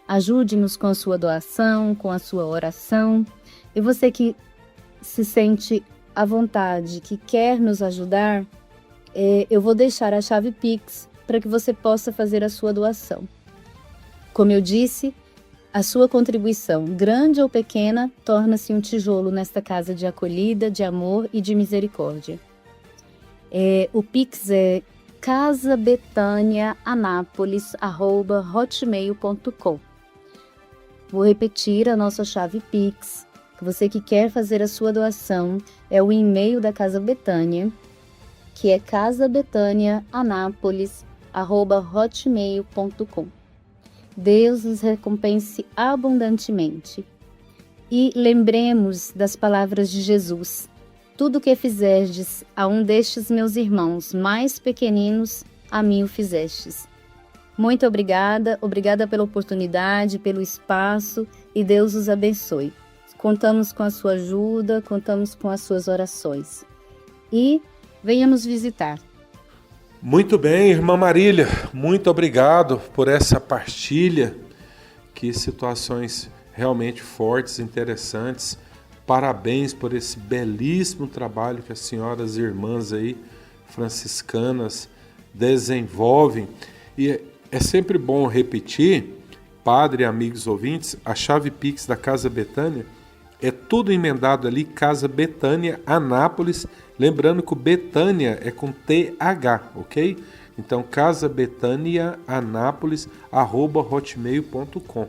Ajude-nos com a sua doação, com a sua oração. E você que se sente à vontade, que quer nos ajudar, eu vou deixar a chave Pix para que você possa fazer a sua doação. Como eu disse, a sua contribuição, grande ou pequena, torna-se um tijolo nesta casa de acolhida, de amor e de misericórdia. O Pix é casabetaniaanápolis@hotmail.com. Vou repetir a nossa chave Pix. Você que quer fazer a sua doação, é o e-mail da Casa Betânia, que é casabetaniaanápolis@hotmail.com. Deus nos recompense abundantemente. E lembremos das palavras de Jesus. Tudo o que fizerdes a um destes meus irmãos mais pequeninos, a mim o fizestes. Muito obrigada pela oportunidade, pelo espaço, e Deus os abençoe. Contamos com a sua ajuda, contamos com as suas orações. E venha nos visitar. Muito bem, irmã Marília, muito obrigado por essa partilha. Que situações realmente fortes, interessantes. Parabéns por esse belíssimo trabalho que as senhoras irmãs aí, franciscanas, desenvolvem. E é sempre bom repetir, padre, amigos ouvintes, a chave Pix da Casa Betânia é tudo emendado ali, Casa Betânia, Anápolis. Lembrando que o Betânia é com TH, ok? Então, casabetaniaanápolis@hotmail.com.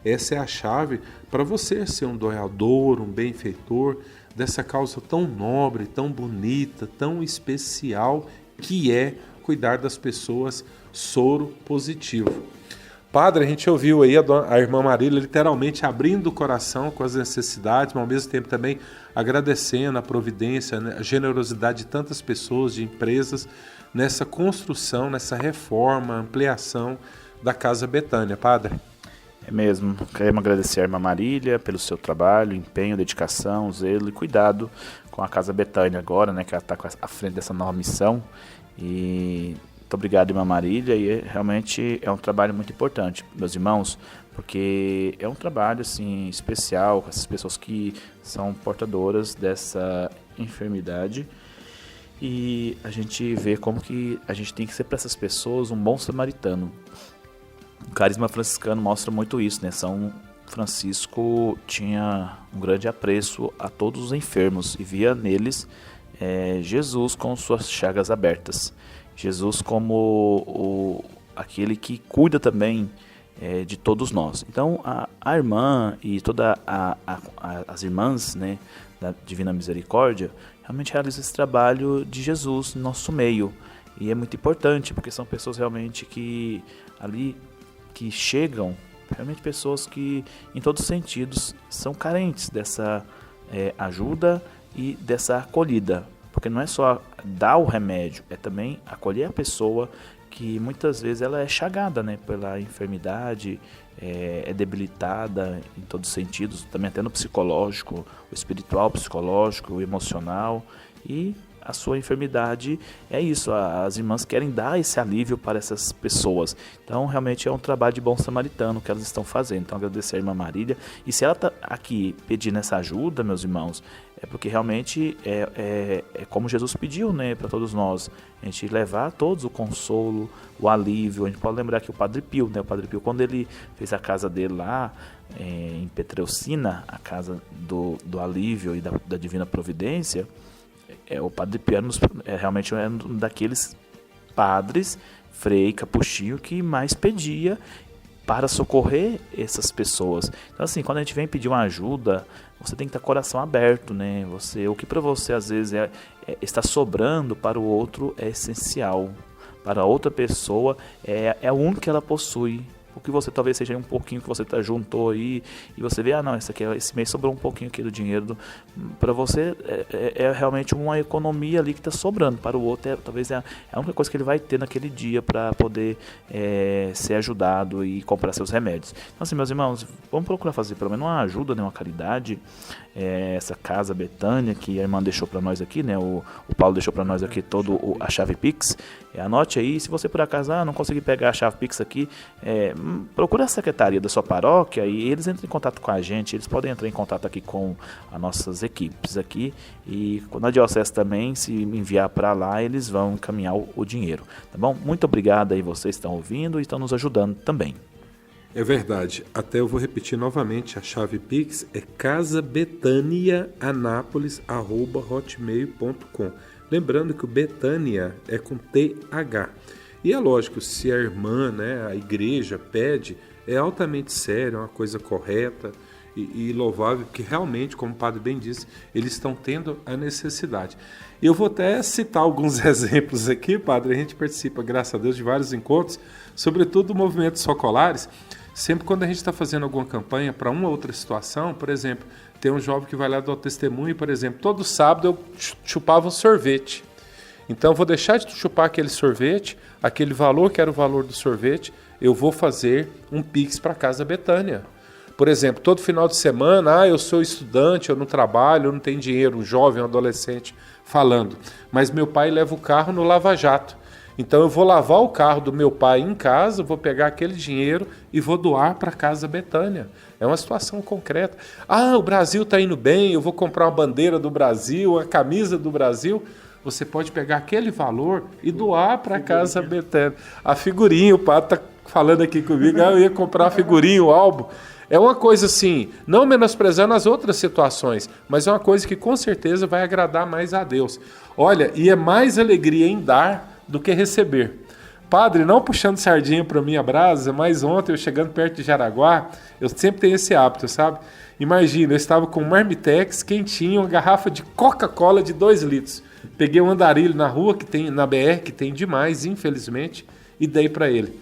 Essa é a chave para você ser um doador, um benfeitor dessa causa tão nobre, tão bonita, tão especial, que é cuidar das pessoas soro positivo. Padre, a gente ouviu aí a irmã Marília literalmente abrindo o coração com as necessidades, mas ao mesmo tempo também agradecendo a providência, né, a generosidade de tantas pessoas, de empresas, nessa construção, nessa reforma, ampliação da Casa Betânia. Padre? É mesmo. Queremos agradecer a irmã Marília pelo seu trabalho, empenho, dedicação, zelo e cuidado com a Casa Betânia agora, né, que ela está à frente dessa nova missão. E muito obrigado, irmã Marília, e realmente é um trabalho muito importante, meus irmãos, porque é um trabalho assim especial com essas pessoas que são portadoras dessa enfermidade. E a gente vê como que a gente tem que ser para essas pessoas um bom samaritano. O carisma franciscano mostra muito isso, né? São Francisco tinha um grande apreço a todos os enfermos e via neles Jesus com suas chagas abertas. Jesus como aquele que cuida também de todos nós. Então a irmã e todas as irmãs, né, da Divina Misericórdia realmente realizam esse trabalho de Jesus no nosso meio. E é muito importante porque são pessoas realmente que ali que chegam, realmente pessoas que em todos os sentidos são carentes dessa ajuda e dessa acolhida, porque não é só dar o remédio, é também acolher a pessoa que muitas vezes ela é chagada, né, pela enfermidade, é debilitada em todos os sentidos, também até no psicológico, o espiritual, o psicológico, o emocional, e a sua enfermidade é isso, as irmãs querem dar esse alívio para essas pessoas. Então realmente é um trabalho de bom samaritano que elas estão fazendo. Então agradecer a irmã Marília, e se ela está aqui pedindo essa ajuda, meus irmãos, é porque realmente é como Jesus pediu, né, para todos nós, a gente levar a todos o consolo, o alívio. A gente pode lembrar que o Padre Pio, né, quando ele fez a casa dele lá em Petreucina, a casa do alívio e da divina providência, o Padre Pio realmente é um daqueles padres, frei, capuchinho, que mais pedia para socorrer essas pessoas. Então assim, quando a gente vem pedir uma ajuda, você tem que estar com o coração aberto, né? O que para você às vezes está sobrando, para o outro é essencial. Para a outra pessoa é o único que ela possui. porque você talvez seja um pouquinho que você juntou aí, e você vê, não, esse mês sobrou um pouquinho aqui do dinheiro, para você é realmente uma economia ali que está sobrando, para o outro talvez é a única coisa que ele vai ter naquele dia para poder ser ajudado e comprar seus remédios. Então assim, meus irmãos, vamos procurar fazer pelo menos uma ajuda, né, uma caridade, essa Casa Betânia que a irmã deixou para nós aqui, né, o Paulo deixou para nós aqui a chave Pix. Anote aí, se você por acaso não conseguir pegar a chave Pix aqui, procura a secretaria da sua paróquia e eles entram em contato com a gente, eles podem entrar em contato aqui com as nossas equipes aqui, e na diocese também, se enviar para lá, eles vão encaminhar o dinheiro, tá bom? Muito obrigado aí, vocês estão ouvindo e estão nos ajudando também. É verdade, até eu vou repetir novamente, a chave Pix é casabetaniaanapolis@hotmail.com. Lembrando que o Betânia é com TH. E é lógico, se a irmã, né, a igreja pede, é altamente sério, é uma coisa correta e louvável, porque realmente, como o padre bem disse, eles estão tendo a necessidade. Eu vou até citar alguns exemplos aqui, padre, a gente participa, graças a Deus, de vários encontros, sobretudo do movimento Socolares. Sempre quando a gente está fazendo alguma campanha para uma outra situação, por exemplo, tem um jovem que vai lá dar o testemunho, por exemplo, todo sábado eu chupava um sorvete. Então eu vou deixar de chupar aquele sorvete, aquele valor que era o valor do sorvete, eu vou fazer um Pix para a Casa Betânia. Por exemplo, todo final de semana, eu sou estudante, eu não trabalho, eu não tenho dinheiro, um jovem, um adolescente falando, mas meu pai leva o carro no Lava Jato. Então eu vou lavar o carro do meu pai em casa, vou pegar aquele dinheiro e vou doar para a Casa Betânia. É uma situação concreta. O Brasil está indo bem, eu vou comprar uma bandeira do Brasil, a camisa do Brasil. Você pode pegar aquele valor e doar para a Casa Betânia. A figurinha, o padre está falando aqui comigo, eu ia comprar a figurinha, o álbum. É uma coisa assim, não menosprezando as outras situações, mas é uma coisa que com certeza vai agradar mais a Deus. Olha, e é mais alegria em dar do que receber. Padre, não puxando sardinha para minha brasa, mas ontem eu chegando perto de Jaraguá, eu sempre tenho esse hábito, sabe? Imagina, eu estava com um marmitex quentinho, uma garrafa de Coca-Cola de 2 litros. Peguei um andarilho na rua, na BR, que tem demais, infelizmente, e dei para ele.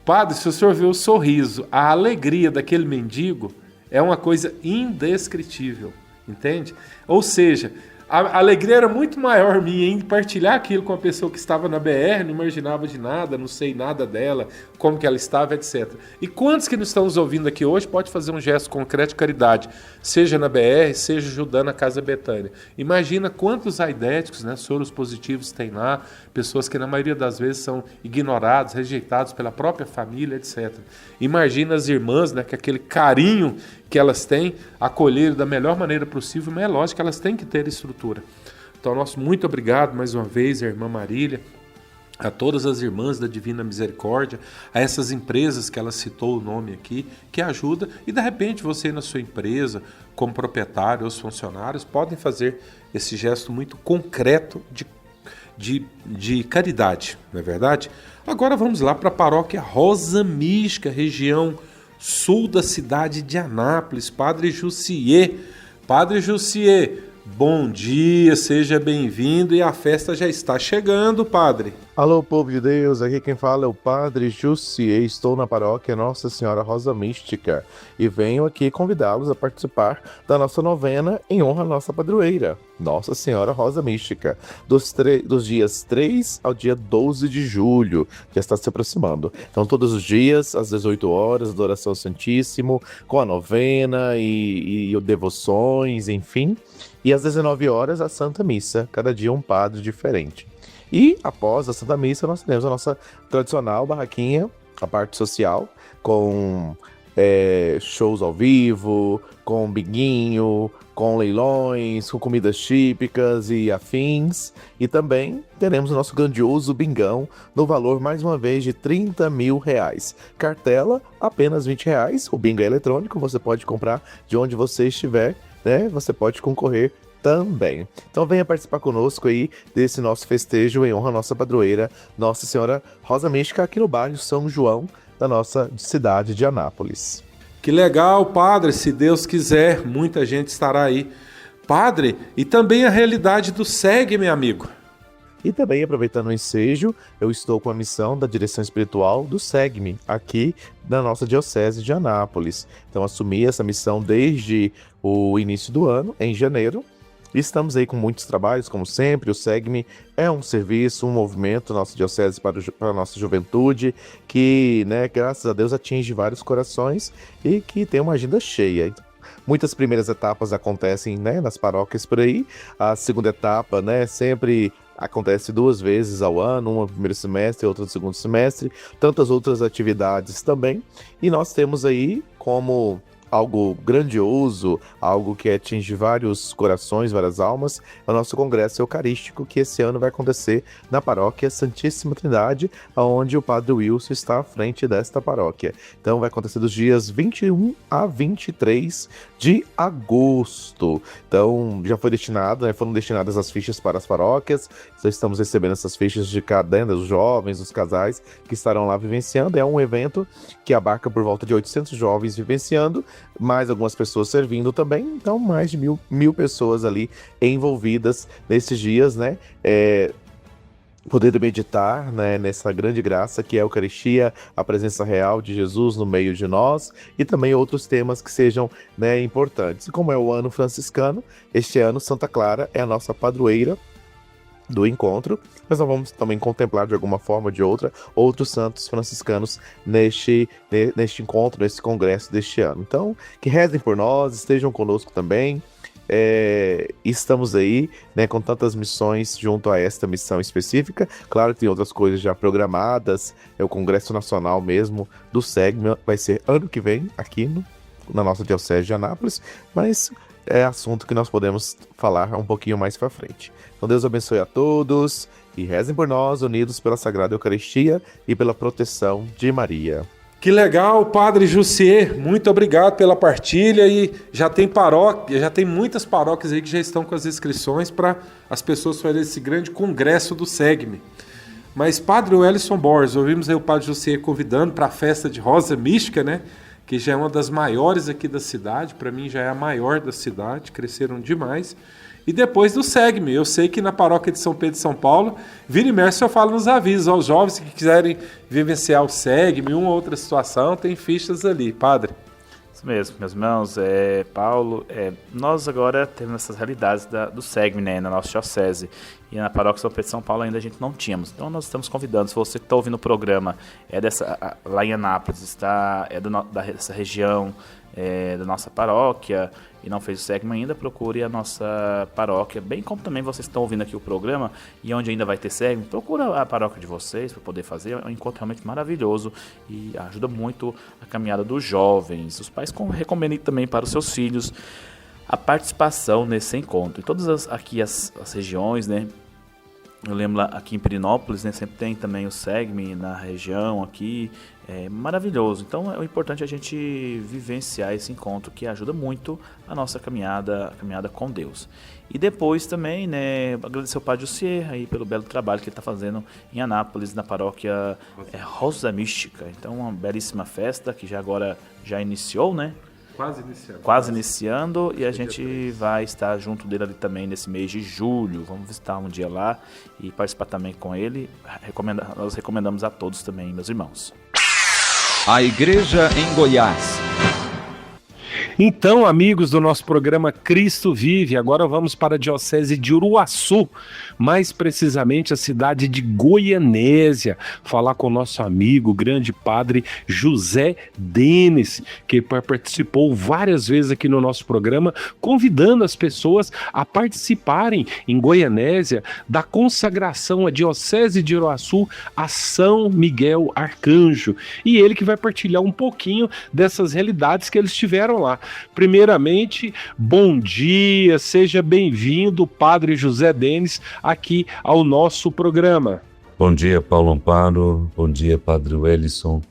Padre, se o senhor vê o sorriso, a alegria daquele mendigo, é uma coisa indescritível, entende? Ou seja, a alegria era muito maior minha em partilhar aquilo com a pessoa que estava na BR, não imaginava de nada, não sei nada dela, como que ela estava, etc. E quantos que nos estamos ouvindo aqui hoje pode fazer um gesto concreto de caridade, seja na BR, seja ajudando a Casa Betânia. Imagina quantos aidéticos, né, soros positivos tem lá, pessoas que na maioria das vezes são ignorados, rejeitados pela própria família, etc. Imagina as irmãs, né, que aquele carinho que elas têm, acolher da melhor maneira possível, mas é lógico que elas têm que ter estrutura. Então, nosso muito obrigado mais uma vez, a irmã Marília, a todas as irmãs da Divina Misericórdia, a essas empresas que ela citou o nome aqui, que ajuda, e de repente você na sua empresa, como proprietário ou os funcionários, podem fazer esse gesto muito concreto de caridade, não é verdade? Agora vamos lá para a paróquia Rosa Mística, região sul da cidade de Anápolis. Padre Jussier. Padre Jussier, bom dia, seja bem-vindo, e a festa já está chegando, padre. Alô, povo de Deus, aqui quem fala é o Padre Jussier, estou na paróquia Nossa Senhora Rosa Mística e venho aqui convidá-los a participar da nossa novena em honra à nossa padroeira, Nossa Senhora Rosa Mística, dos dias 3 ao dia 12 de julho, que está se aproximando. Então, todos os dias, às 18 horas, adoração ao Santíssimo, com a novena e devoções, enfim. E às 19 horas, a Santa Missa, cada dia um padre diferente. E após a Santa Missa, nós temos a nossa tradicional barraquinha, a parte social, com shows ao vivo, com biguinho, com leilões, com comidas típicas e afins. E também teremos o nosso grandioso bingão, no valor, mais uma vez, de R$30 mil. Cartela, apenas R$20. O bingo é eletrônico, você pode comprar de onde você estiver, né? Você pode concorrer também. Então venha participar conosco aí desse nosso festejo em honra à nossa padroeira, Nossa Senhora Rosa Mística, aqui no bairro São João, da nossa cidade de Anápolis. Que legal, padre, se Deus quiser, muita gente estará aí. Padre, e também a realidade do SEG, meu amigo. E também, aproveitando o ensejo, eu estou com a missão da direção espiritual do SEGME, aqui da nossa Diocese de Anápolis. Então, assumi essa missão desde o início do ano, em janeiro. E estamos aí com muitos trabalhos, como sempre. O SEGME é um serviço, um movimento, nossa Diocese para a nossa juventude, que, né, graças a Deus, atinge vários corações e que tem uma agenda cheia. Muitas primeiras etapas acontecem, né, nas paróquias por aí. A segunda etapa, né, sempre acontece 2 vezes ao ano, uma no primeiro semestre e outra no segundo semestre. Tantas outras atividades também. E nós temos aí como algo grandioso, algo que atinge vários corações, várias almas, é o nosso Congresso Eucarístico, que esse ano vai acontecer na Paróquia Santíssima Trindade, onde o Padre Wilson está à frente desta paróquia. Então vai acontecer dos dias 21 a 23 de agosto. Então já foi destinado, né, foram destinadas as fichas para as paróquias, então estamos recebendo essas fichas de cada, né, dos jovens, dos casais que estarão lá vivenciando. É um evento que abarca por volta de 800 jovens vivenciando, mais algumas pessoas servindo também, então mais de mil pessoas ali envolvidas nesses dias, né, podendo meditar, né, nessa grande graça que é a Eucaristia, a presença real de Jesus no meio de nós, e também outros temas que sejam, né, importantes. E como é o ano franciscano, este ano Santa Clara é a nossa padroeira do encontro, mas nós vamos também contemplar de alguma forma ou de outra outros santos franciscanos neste encontro, nesse congresso deste ano. Então, que rezem por nós, estejam conosco também. Estamos aí, né, com tantas missões junto a esta missão específica. Claro que tem outras coisas já programadas. O Congresso Nacional mesmo do SEGME vai ser ano que vem aqui na nossa Diocese de Anápolis, mas é assunto que nós podemos falar um pouquinho mais para frente. Então Deus abençoe a todos e rezem por nós, unidos pela Sagrada Eucaristia e pela proteção de Maria. Que legal, Padre Jussier, muito obrigado pela partilha. E já tem muitas paróquias aí que já estão com as inscrições para as pessoas fazerem esse grande congresso do SEGME. Mas Padre Wellison Borges, ouvimos aí o Padre Jussier convidando para a festa de Rosa Mística, né? Que já é uma das maiores aqui da cidade, para mim já é a maior da cidade, cresceram demais. E depois do SEGME, eu sei que na paróquia de São Pedro e São Paulo, vira e mexe, eu falo nos avisos aos jovens que quiserem vivenciar o SEGME, uma ou outra situação, tem fichas ali, Padre. Isso mesmo, meus irmãos, Paulo, nós agora temos essas realidades do SEGME, né, na nossa diocese, e na paróquia São Pedro e São Paulo ainda a gente não tínhamos. Então nós estamos convidando, se você está ouvindo o programa, lá em Anápolis, dessa região, da nossa paróquia, e não fez o SEGME ainda, procure a nossa paróquia, bem como também vocês estão ouvindo aqui o programa, e onde ainda vai ter SEGME, procura a paróquia de vocês para poder fazer. É um encontro realmente maravilhoso e ajuda muito a caminhada dos jovens. Os pais recomendem também para os seus filhos a participação nesse encontro. Em todas as regiões, né? Eu lembro lá aqui em Pirinópolis, né, sempre tem também o SEGME na região aqui, é maravilhoso. Então é importante a gente vivenciar esse encontro que ajuda muito a nossa caminhada com Deus. E depois também, né, agradecer ao Padre Jussier aí pelo belo trabalho que ele está fazendo em Anápolis, na paróquia Rosa Mística. Então uma belíssima festa que já iniciou, né? Quase iniciando, e a gente vai estar junto dele ali também nesse mês de julho. Vamos visitar um dia lá e participar também com ele. Nós recomendamos a todos também, meus irmãos. A Igreja em Goiás. Então, amigos do nosso programa Cristo Vive, agora vamos para a Diocese de Uruaçu, mais precisamente a cidade de Goianésia, falar com o nosso amigo, grande Padre José Denis, que participou várias vezes aqui no nosso programa, convidando as pessoas a participarem em Goianésia da consagração à Diocese de Uruaçu a São Miguel Arcanjo. E ele que vai partilhar um pouquinho dessas realidades que eles tiveram lá. Primeiramente, bom dia, seja bem-vindo, Padre José Denis, aqui ao nosso programa. Bom dia, Paulo Amparo, bom dia, Padre Wellison,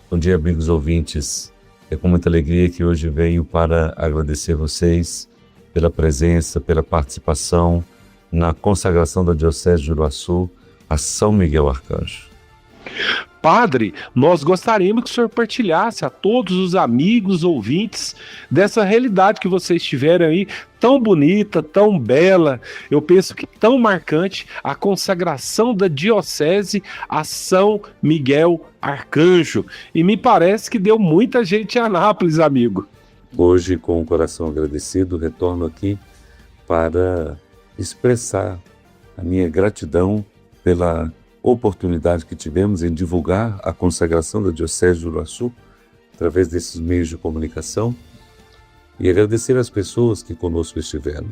bom dia, amigos ouvintes. É com muita alegria que hoje venho para agradecer vocês pela presença, pela participação na consagração da Diocese de Uruaçu a São Miguel Arcanjo. Padre, nós gostaríamos que o senhor partilhasse a todos os amigos, ouvintes, dessa realidade que vocês tiveram aí, tão bonita, tão bela, eu penso que tão marcante, a consagração da Diocese a São Miguel Arcanjo. E me parece que deu muita gente em Anápolis, amigo. Hoje, com o coração agradecido, retorno aqui para expressar a minha gratidão pela oportunidade que tivemos em divulgar a consagração da Diocese de Uruaçu através desses meios de comunicação e agradecer às pessoas que conosco estiveram.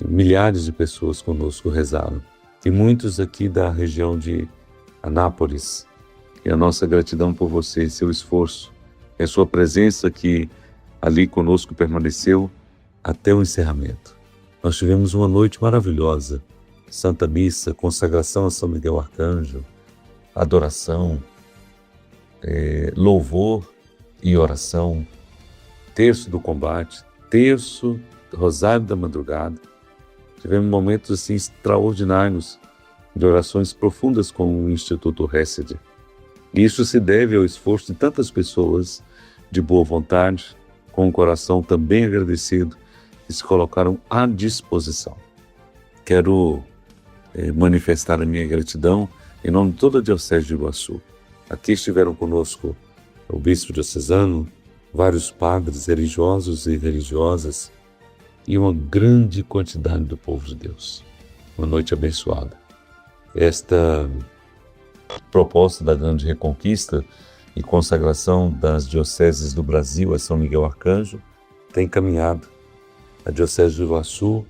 Milhares de pessoas conosco rezaram e muitos aqui da região de Anápolis. E a nossa gratidão por você, seu esforço, a sua presença que ali conosco permaneceu até o encerramento. Nós tivemos uma noite maravilhosa, Santa Missa, consagração a São Miguel Arcanjo, adoração, louvor e oração, terço do combate, terço, rosário da madrugada. Tivemos momentos assim extraordinários de orações profundas com o Instituto Hesed. E isso se deve ao esforço de tantas pessoas de boa vontade, com o coração também agradecido, que se colocaram à disposição. Quero manifestar a minha gratidão em nome de toda a Diocese de Uruaçu. Aqui estiveram conosco o Bispo Diocesano, vários padres religiosos e religiosas e uma grande quantidade do povo de Deus. Uma noite abençoada. Esta proposta da grande reconquista e consagração das dioceses do Brasil a São Miguel Arcanjo tem caminhado. A Diocese de Uruaçu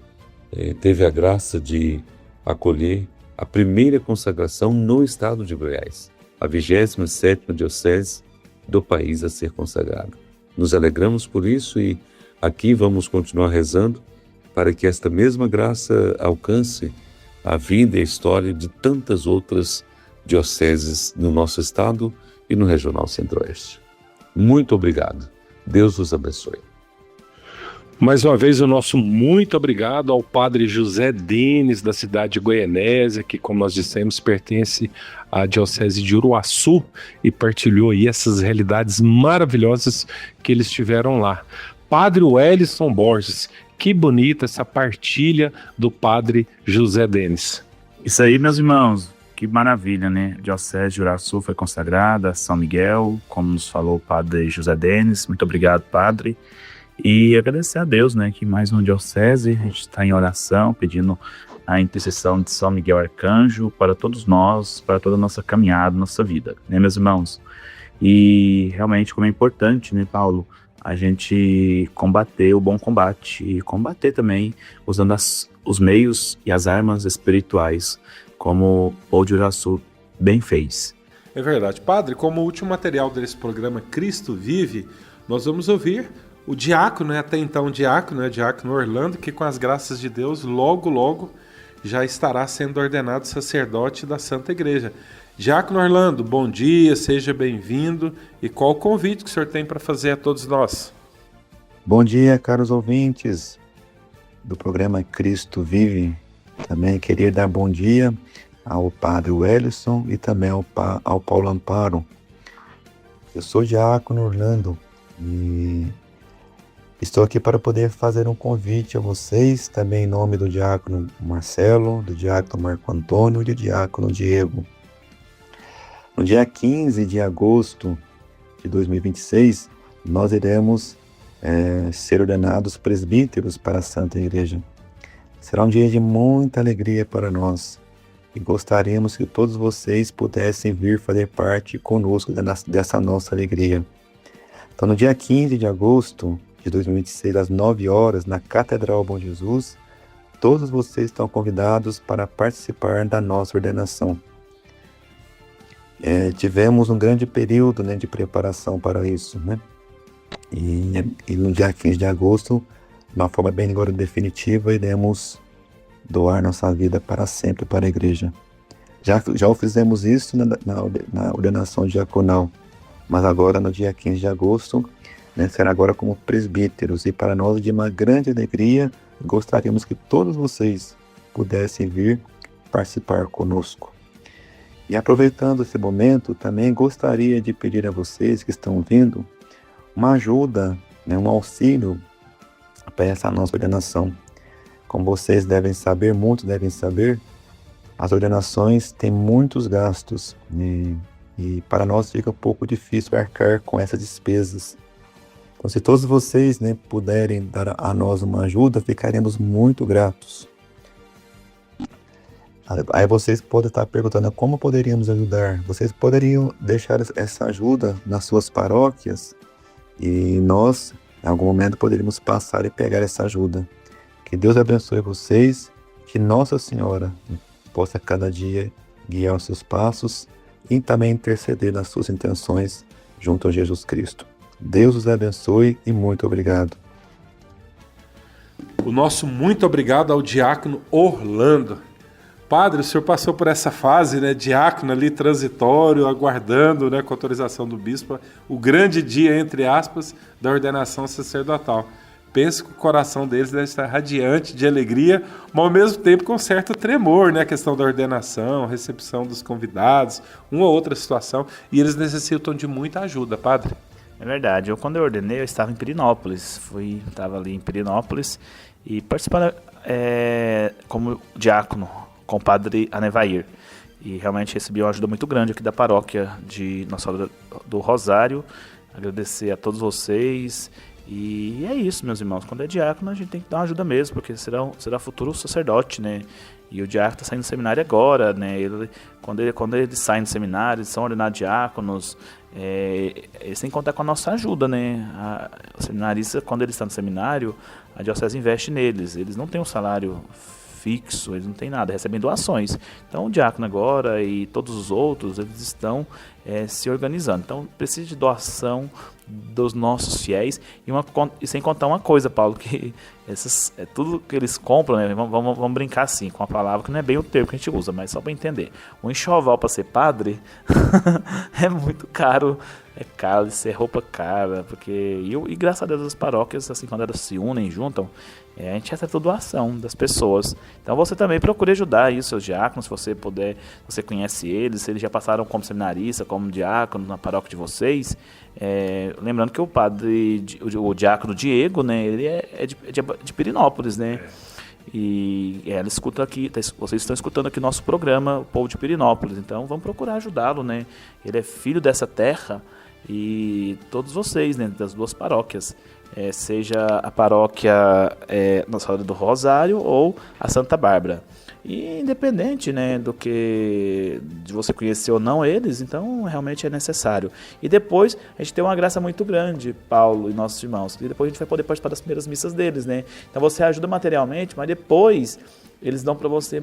teve a graça de acolher a primeira consagração no estado de Goiás, a 27ª diocese do país a ser consagrada. Nos alegramos por isso e aqui vamos continuar rezando para que esta mesma graça alcance a vida e a história de tantas outras dioceses no nosso estado e no Regional Centro-Oeste. Muito obrigado. Deus os abençoe. Mais uma vez, o nosso muito obrigado ao Padre José Denis, da cidade de Goianésia, que, como nós dissemos, pertence à Diocese de Uruaçu e partilhou aí essas realidades maravilhosas que eles tiveram lá. Padre Wellison Borges, que bonita essa partilha do Padre José Denis. Isso aí, meus irmãos, que maravilha, né? A Diocese de Uruaçu foi consagrada a São Miguel, como nos falou o Padre José Denis. Muito obrigado, Padre. E agradecer a Deus, né, que mais uma diocese, a gente está em oração, pedindo a intercessão de São Miguel Arcanjo para todos nós, para toda a nossa caminhada, nossa vida, né, meus irmãos? E realmente como é importante, né, Paulo, a gente combater o bom combate e combater também usando os meios e as armas espirituais, como o de Uruaçu bem fez. É verdade. Padre, como último material desse programa Cristo Vive, nós vamos ouvir o diácono, até então diácono Orlando, que com as graças de Deus, logo já estará sendo ordenado sacerdote da Santa Igreja. Diácono Orlando, bom dia, seja bem-vindo. E qual o convite que o senhor tem para fazer a todos nós? Bom dia, caros ouvintes do programa Cristo Vive. Também queria dar bom dia ao Padre Wellison e também ao Paulo Amparo. Eu sou diácono Orlando e estou aqui para poder fazer um convite a vocês, também em nome do diácono Marcelo, do diácono Marco Antônio e do diácono Diego. No dia 15 de agosto de 2026, nós iremos ser ordenados presbíteros para a Santa Igreja. Será um dia de muita alegria para nós e gostaríamos que todos vocês pudessem vir fazer parte conosco dessa nossa alegria. Então, no dia 15 de agosto de 2026, às 9 horas, na Catedral Bom Jesus, todos vocês estão convidados para participar da nossa ordenação. Tivemos um grande período, né, de preparação para isso, né? E no dia 15 de agosto, de uma forma bem agora definitiva, iremos doar nossa vida para sempre para a igreja. Já fizemos isso na ordenação diaconal, mas agora no dia 15 de agosto, né, será agora como presbíteros, e para nós de uma grande alegria, gostaríamos que todos vocês pudessem vir participar conosco. E aproveitando esse momento, também gostaria de pedir a vocês que estão vindo uma ajuda, né, um auxílio para essa nossa ordenação. Como vocês devem saber, muitos devem saber, as ordenações têm muitos gastos e para nós fica um pouco difícil arcar com essas despesas. Então, se todos vocês, né, puderem dar a nós uma ajuda, ficaremos muito gratos. Aí vocês podem estar perguntando como poderíamos ajudar. Vocês poderiam deixar essa ajuda nas suas paróquias e nós, em algum momento, poderíamos passar e pegar essa ajuda. Que Deus abençoe vocês, que Nossa Senhora possa cada dia guiar os seus passos e também interceder nas suas intenções junto a Jesus Cristo. Deus os abençoe e muito obrigado. O nosso muito obrigado ao diácono Orlando. Padre, o senhor passou por essa fase, né, diácono ali, transitório, aguardando, né, com autorização do bispo, o grande dia, entre aspas, da ordenação sacerdotal. Penso que o coração deles deve estar radiante de alegria, mas ao mesmo tempo com certo tremor, né, a questão da ordenação, recepção dos convidados, uma ou outra situação, e eles necessitam de muita ajuda, padre. É verdade, quando eu ordenei, eu estava em Pirenópolis, estava ali em Pirenópolis e participando como diácono, com o padre Anevair. E realmente recebi uma ajuda muito grande aqui da paróquia de Nossa Senhora do Rosário. Agradecer a todos vocês. E é isso, meus irmãos. Quando é diácono, a gente tem que dar uma ajuda mesmo, porque será futuro sacerdote, né? E o diácono está saindo do seminário agora, né? Quando eles saem do seminário, eles são ordenados diáconos, eles têm que contar com a nossa ajuda, né? O seminarista, quando ele está no seminário, a diocese investe neles. Eles não têm um salário fixo, eles não têm nada, recebem doações. Então o diácono agora e todos os outros, eles estão se organizando. Então precisa de doação dos nossos fiéis e sem contar uma coisa, Paulo, que tudo que eles compram, né, vamos brincar assim, com a palavra que não é bem o termo que a gente usa, mas só para entender. O enxoval para ser padre é muito caro, é caro de ser roupa cara, porque e graças a Deus as paróquias, assim, quando elas se unem, juntam, a gente recebe toda doação das pessoas. Então você também procure ajudar aí os seus diáconos, se você puder, você conhece eles, se eles já passaram como seminarista, como diácono na paróquia de vocês. Lembrando que o diácono Diego, né, ele é de Pirenópolis, né? E ela escuta aqui, vocês estão escutando aqui nosso programa, o povo de Pirenópolis, então vamos procurar ajudá-lo, né? Ele é filho dessa terra e todos vocês, né, das duas paróquias, seja a paróquia Nossa Senhora do Rosário ou a Santa Bárbara. E independente, né, de você conhecer ou não eles, então realmente é necessário. E depois a gente tem uma graça muito grande, Paulo e nossos irmãos, e depois a gente vai poder participar das primeiras missas deles, né? Então você ajuda materialmente, mas depois eles dão para você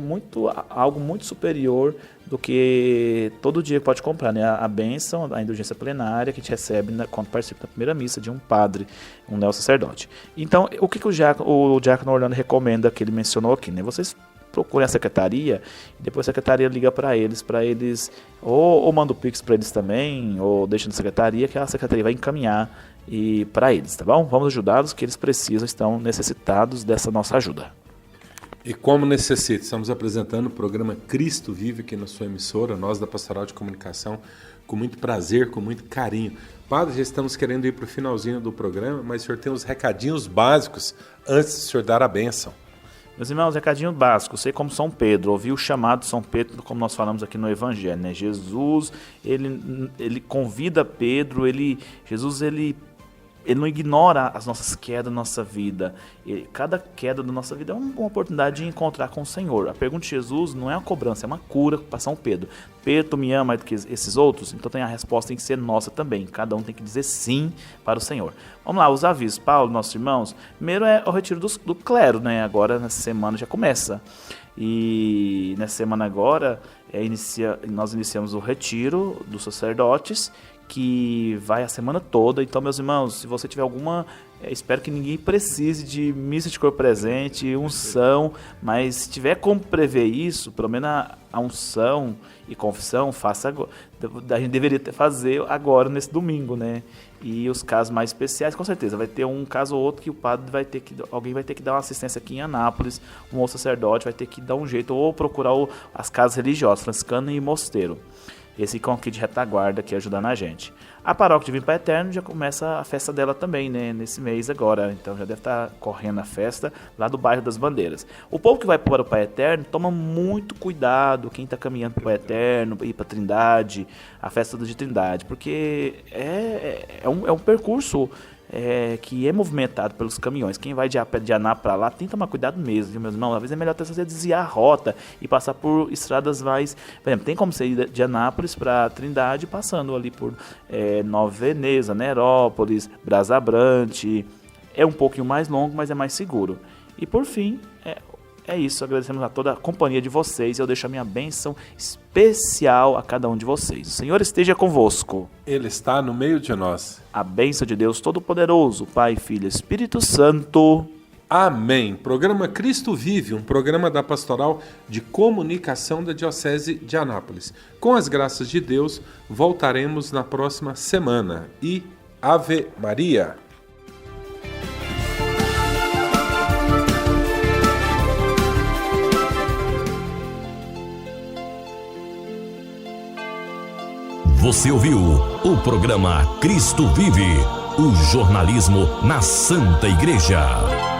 algo muito superior do que todo dia pode comprar, né? A bênção, a indulgência plenária que a gente recebe quando participa da primeira missa de um padre, um neo-sacerdote. Então, o que o diácono Orlando recomenda, que ele mencionou aqui, né? Vocês procurem a secretaria e depois a secretaria liga para eles ou manda o Pix para eles também, ou deixa na secretaria, que a secretaria vai encaminhar para eles, tá bom? Vamos ajudá-los, que eles precisam, estão necessitados dessa nossa ajuda. E como necessita, estamos apresentando o programa Cristo Vive aqui na sua emissora, nós da Pastoral de Comunicação, com muito prazer, com muito carinho. Padre, já estamos querendo ir para o finalzinho do programa, mas o senhor tem uns recadinhos básicos antes de o senhor dar a bênção. Meus irmãos, recadinho básico, sei como São Pedro, ouvi o chamado de São Pedro, como nós falamos aqui no Evangelho, né? Jesus, ele convida Pedro, Jesus não ignora as nossas quedas da nossa vida. Cada queda da nossa vida é uma oportunidade de encontrar com o Senhor. A pergunta de Jesus não é uma cobrança, é uma cura para São Pedro. Pedro, tu me ama mais do que esses outros? Então a resposta tem que ser nossa também. Cada um tem que dizer sim para o Senhor. Vamos lá, os avisos. Paulo, nossos irmãos. Primeiro é o retiro do clero, né? Agora, nessa semana, já começa. E nessa semana agora, nós iniciamos o retiro dos sacerdotes, que vai a semana toda. Então, meus irmãos, se você tiver alguma Espero que ninguém precise de missa de corpo presente, unção, mas se tiver como prever isso, pelo menos a unção e confissão, faça agora. A gente deveria fazer agora, nesse domingo, né? E os casos mais especiais, com certeza, vai ter um caso ou outro que o padre alguém vai ter que dar uma assistência aqui em Anápolis, um outro sacerdote vai ter que dar um jeito, ou procurar as casas religiosas, franciscano e mosteiro. Esse ficam aqui de retaguarda aqui ajudando a gente. A Paróquia Divino Pai Eterno já começa a festa dela também, né? Nesse mês agora. Então já deve estar correndo a festa lá do bairro das Bandeiras. O povo que vai para o Pai Eterno toma muito cuidado. Quem está caminhando para o Pai Eterno, ir para Trindade, a festa de Trindade. Porque é um percurso que é movimentado pelos caminhões. Quem vai de Anápolis para lá tem que tomar cuidado mesmo, viu, meus irmãos? Às vezes é melhor até você desviar a rota e passar por estradas mais... Por exemplo, tem como você ir de Anápolis para Trindade passando ali por Nova Veneza, Nerópolis, Brasabrante. É um pouquinho mais longo, mas é mais seguro. E por fim, é isso. Agradecemos a toda a companhia de vocês. Eu deixo a minha bênção especial a cada um de vocês. O Senhor esteja convosco. Ele está no meio de nós. A bênção de Deus Todo-Poderoso, Pai, Filho e Espírito Santo. Amém. Programa Cristo Vive, um programa da Pastoral de Comunicação da Diocese de Anápolis. Com as graças de Deus, voltaremos na próxima semana. E Ave Maria. Você ouviu o programa Cristo Vive, o jornalismo na Santa Igreja.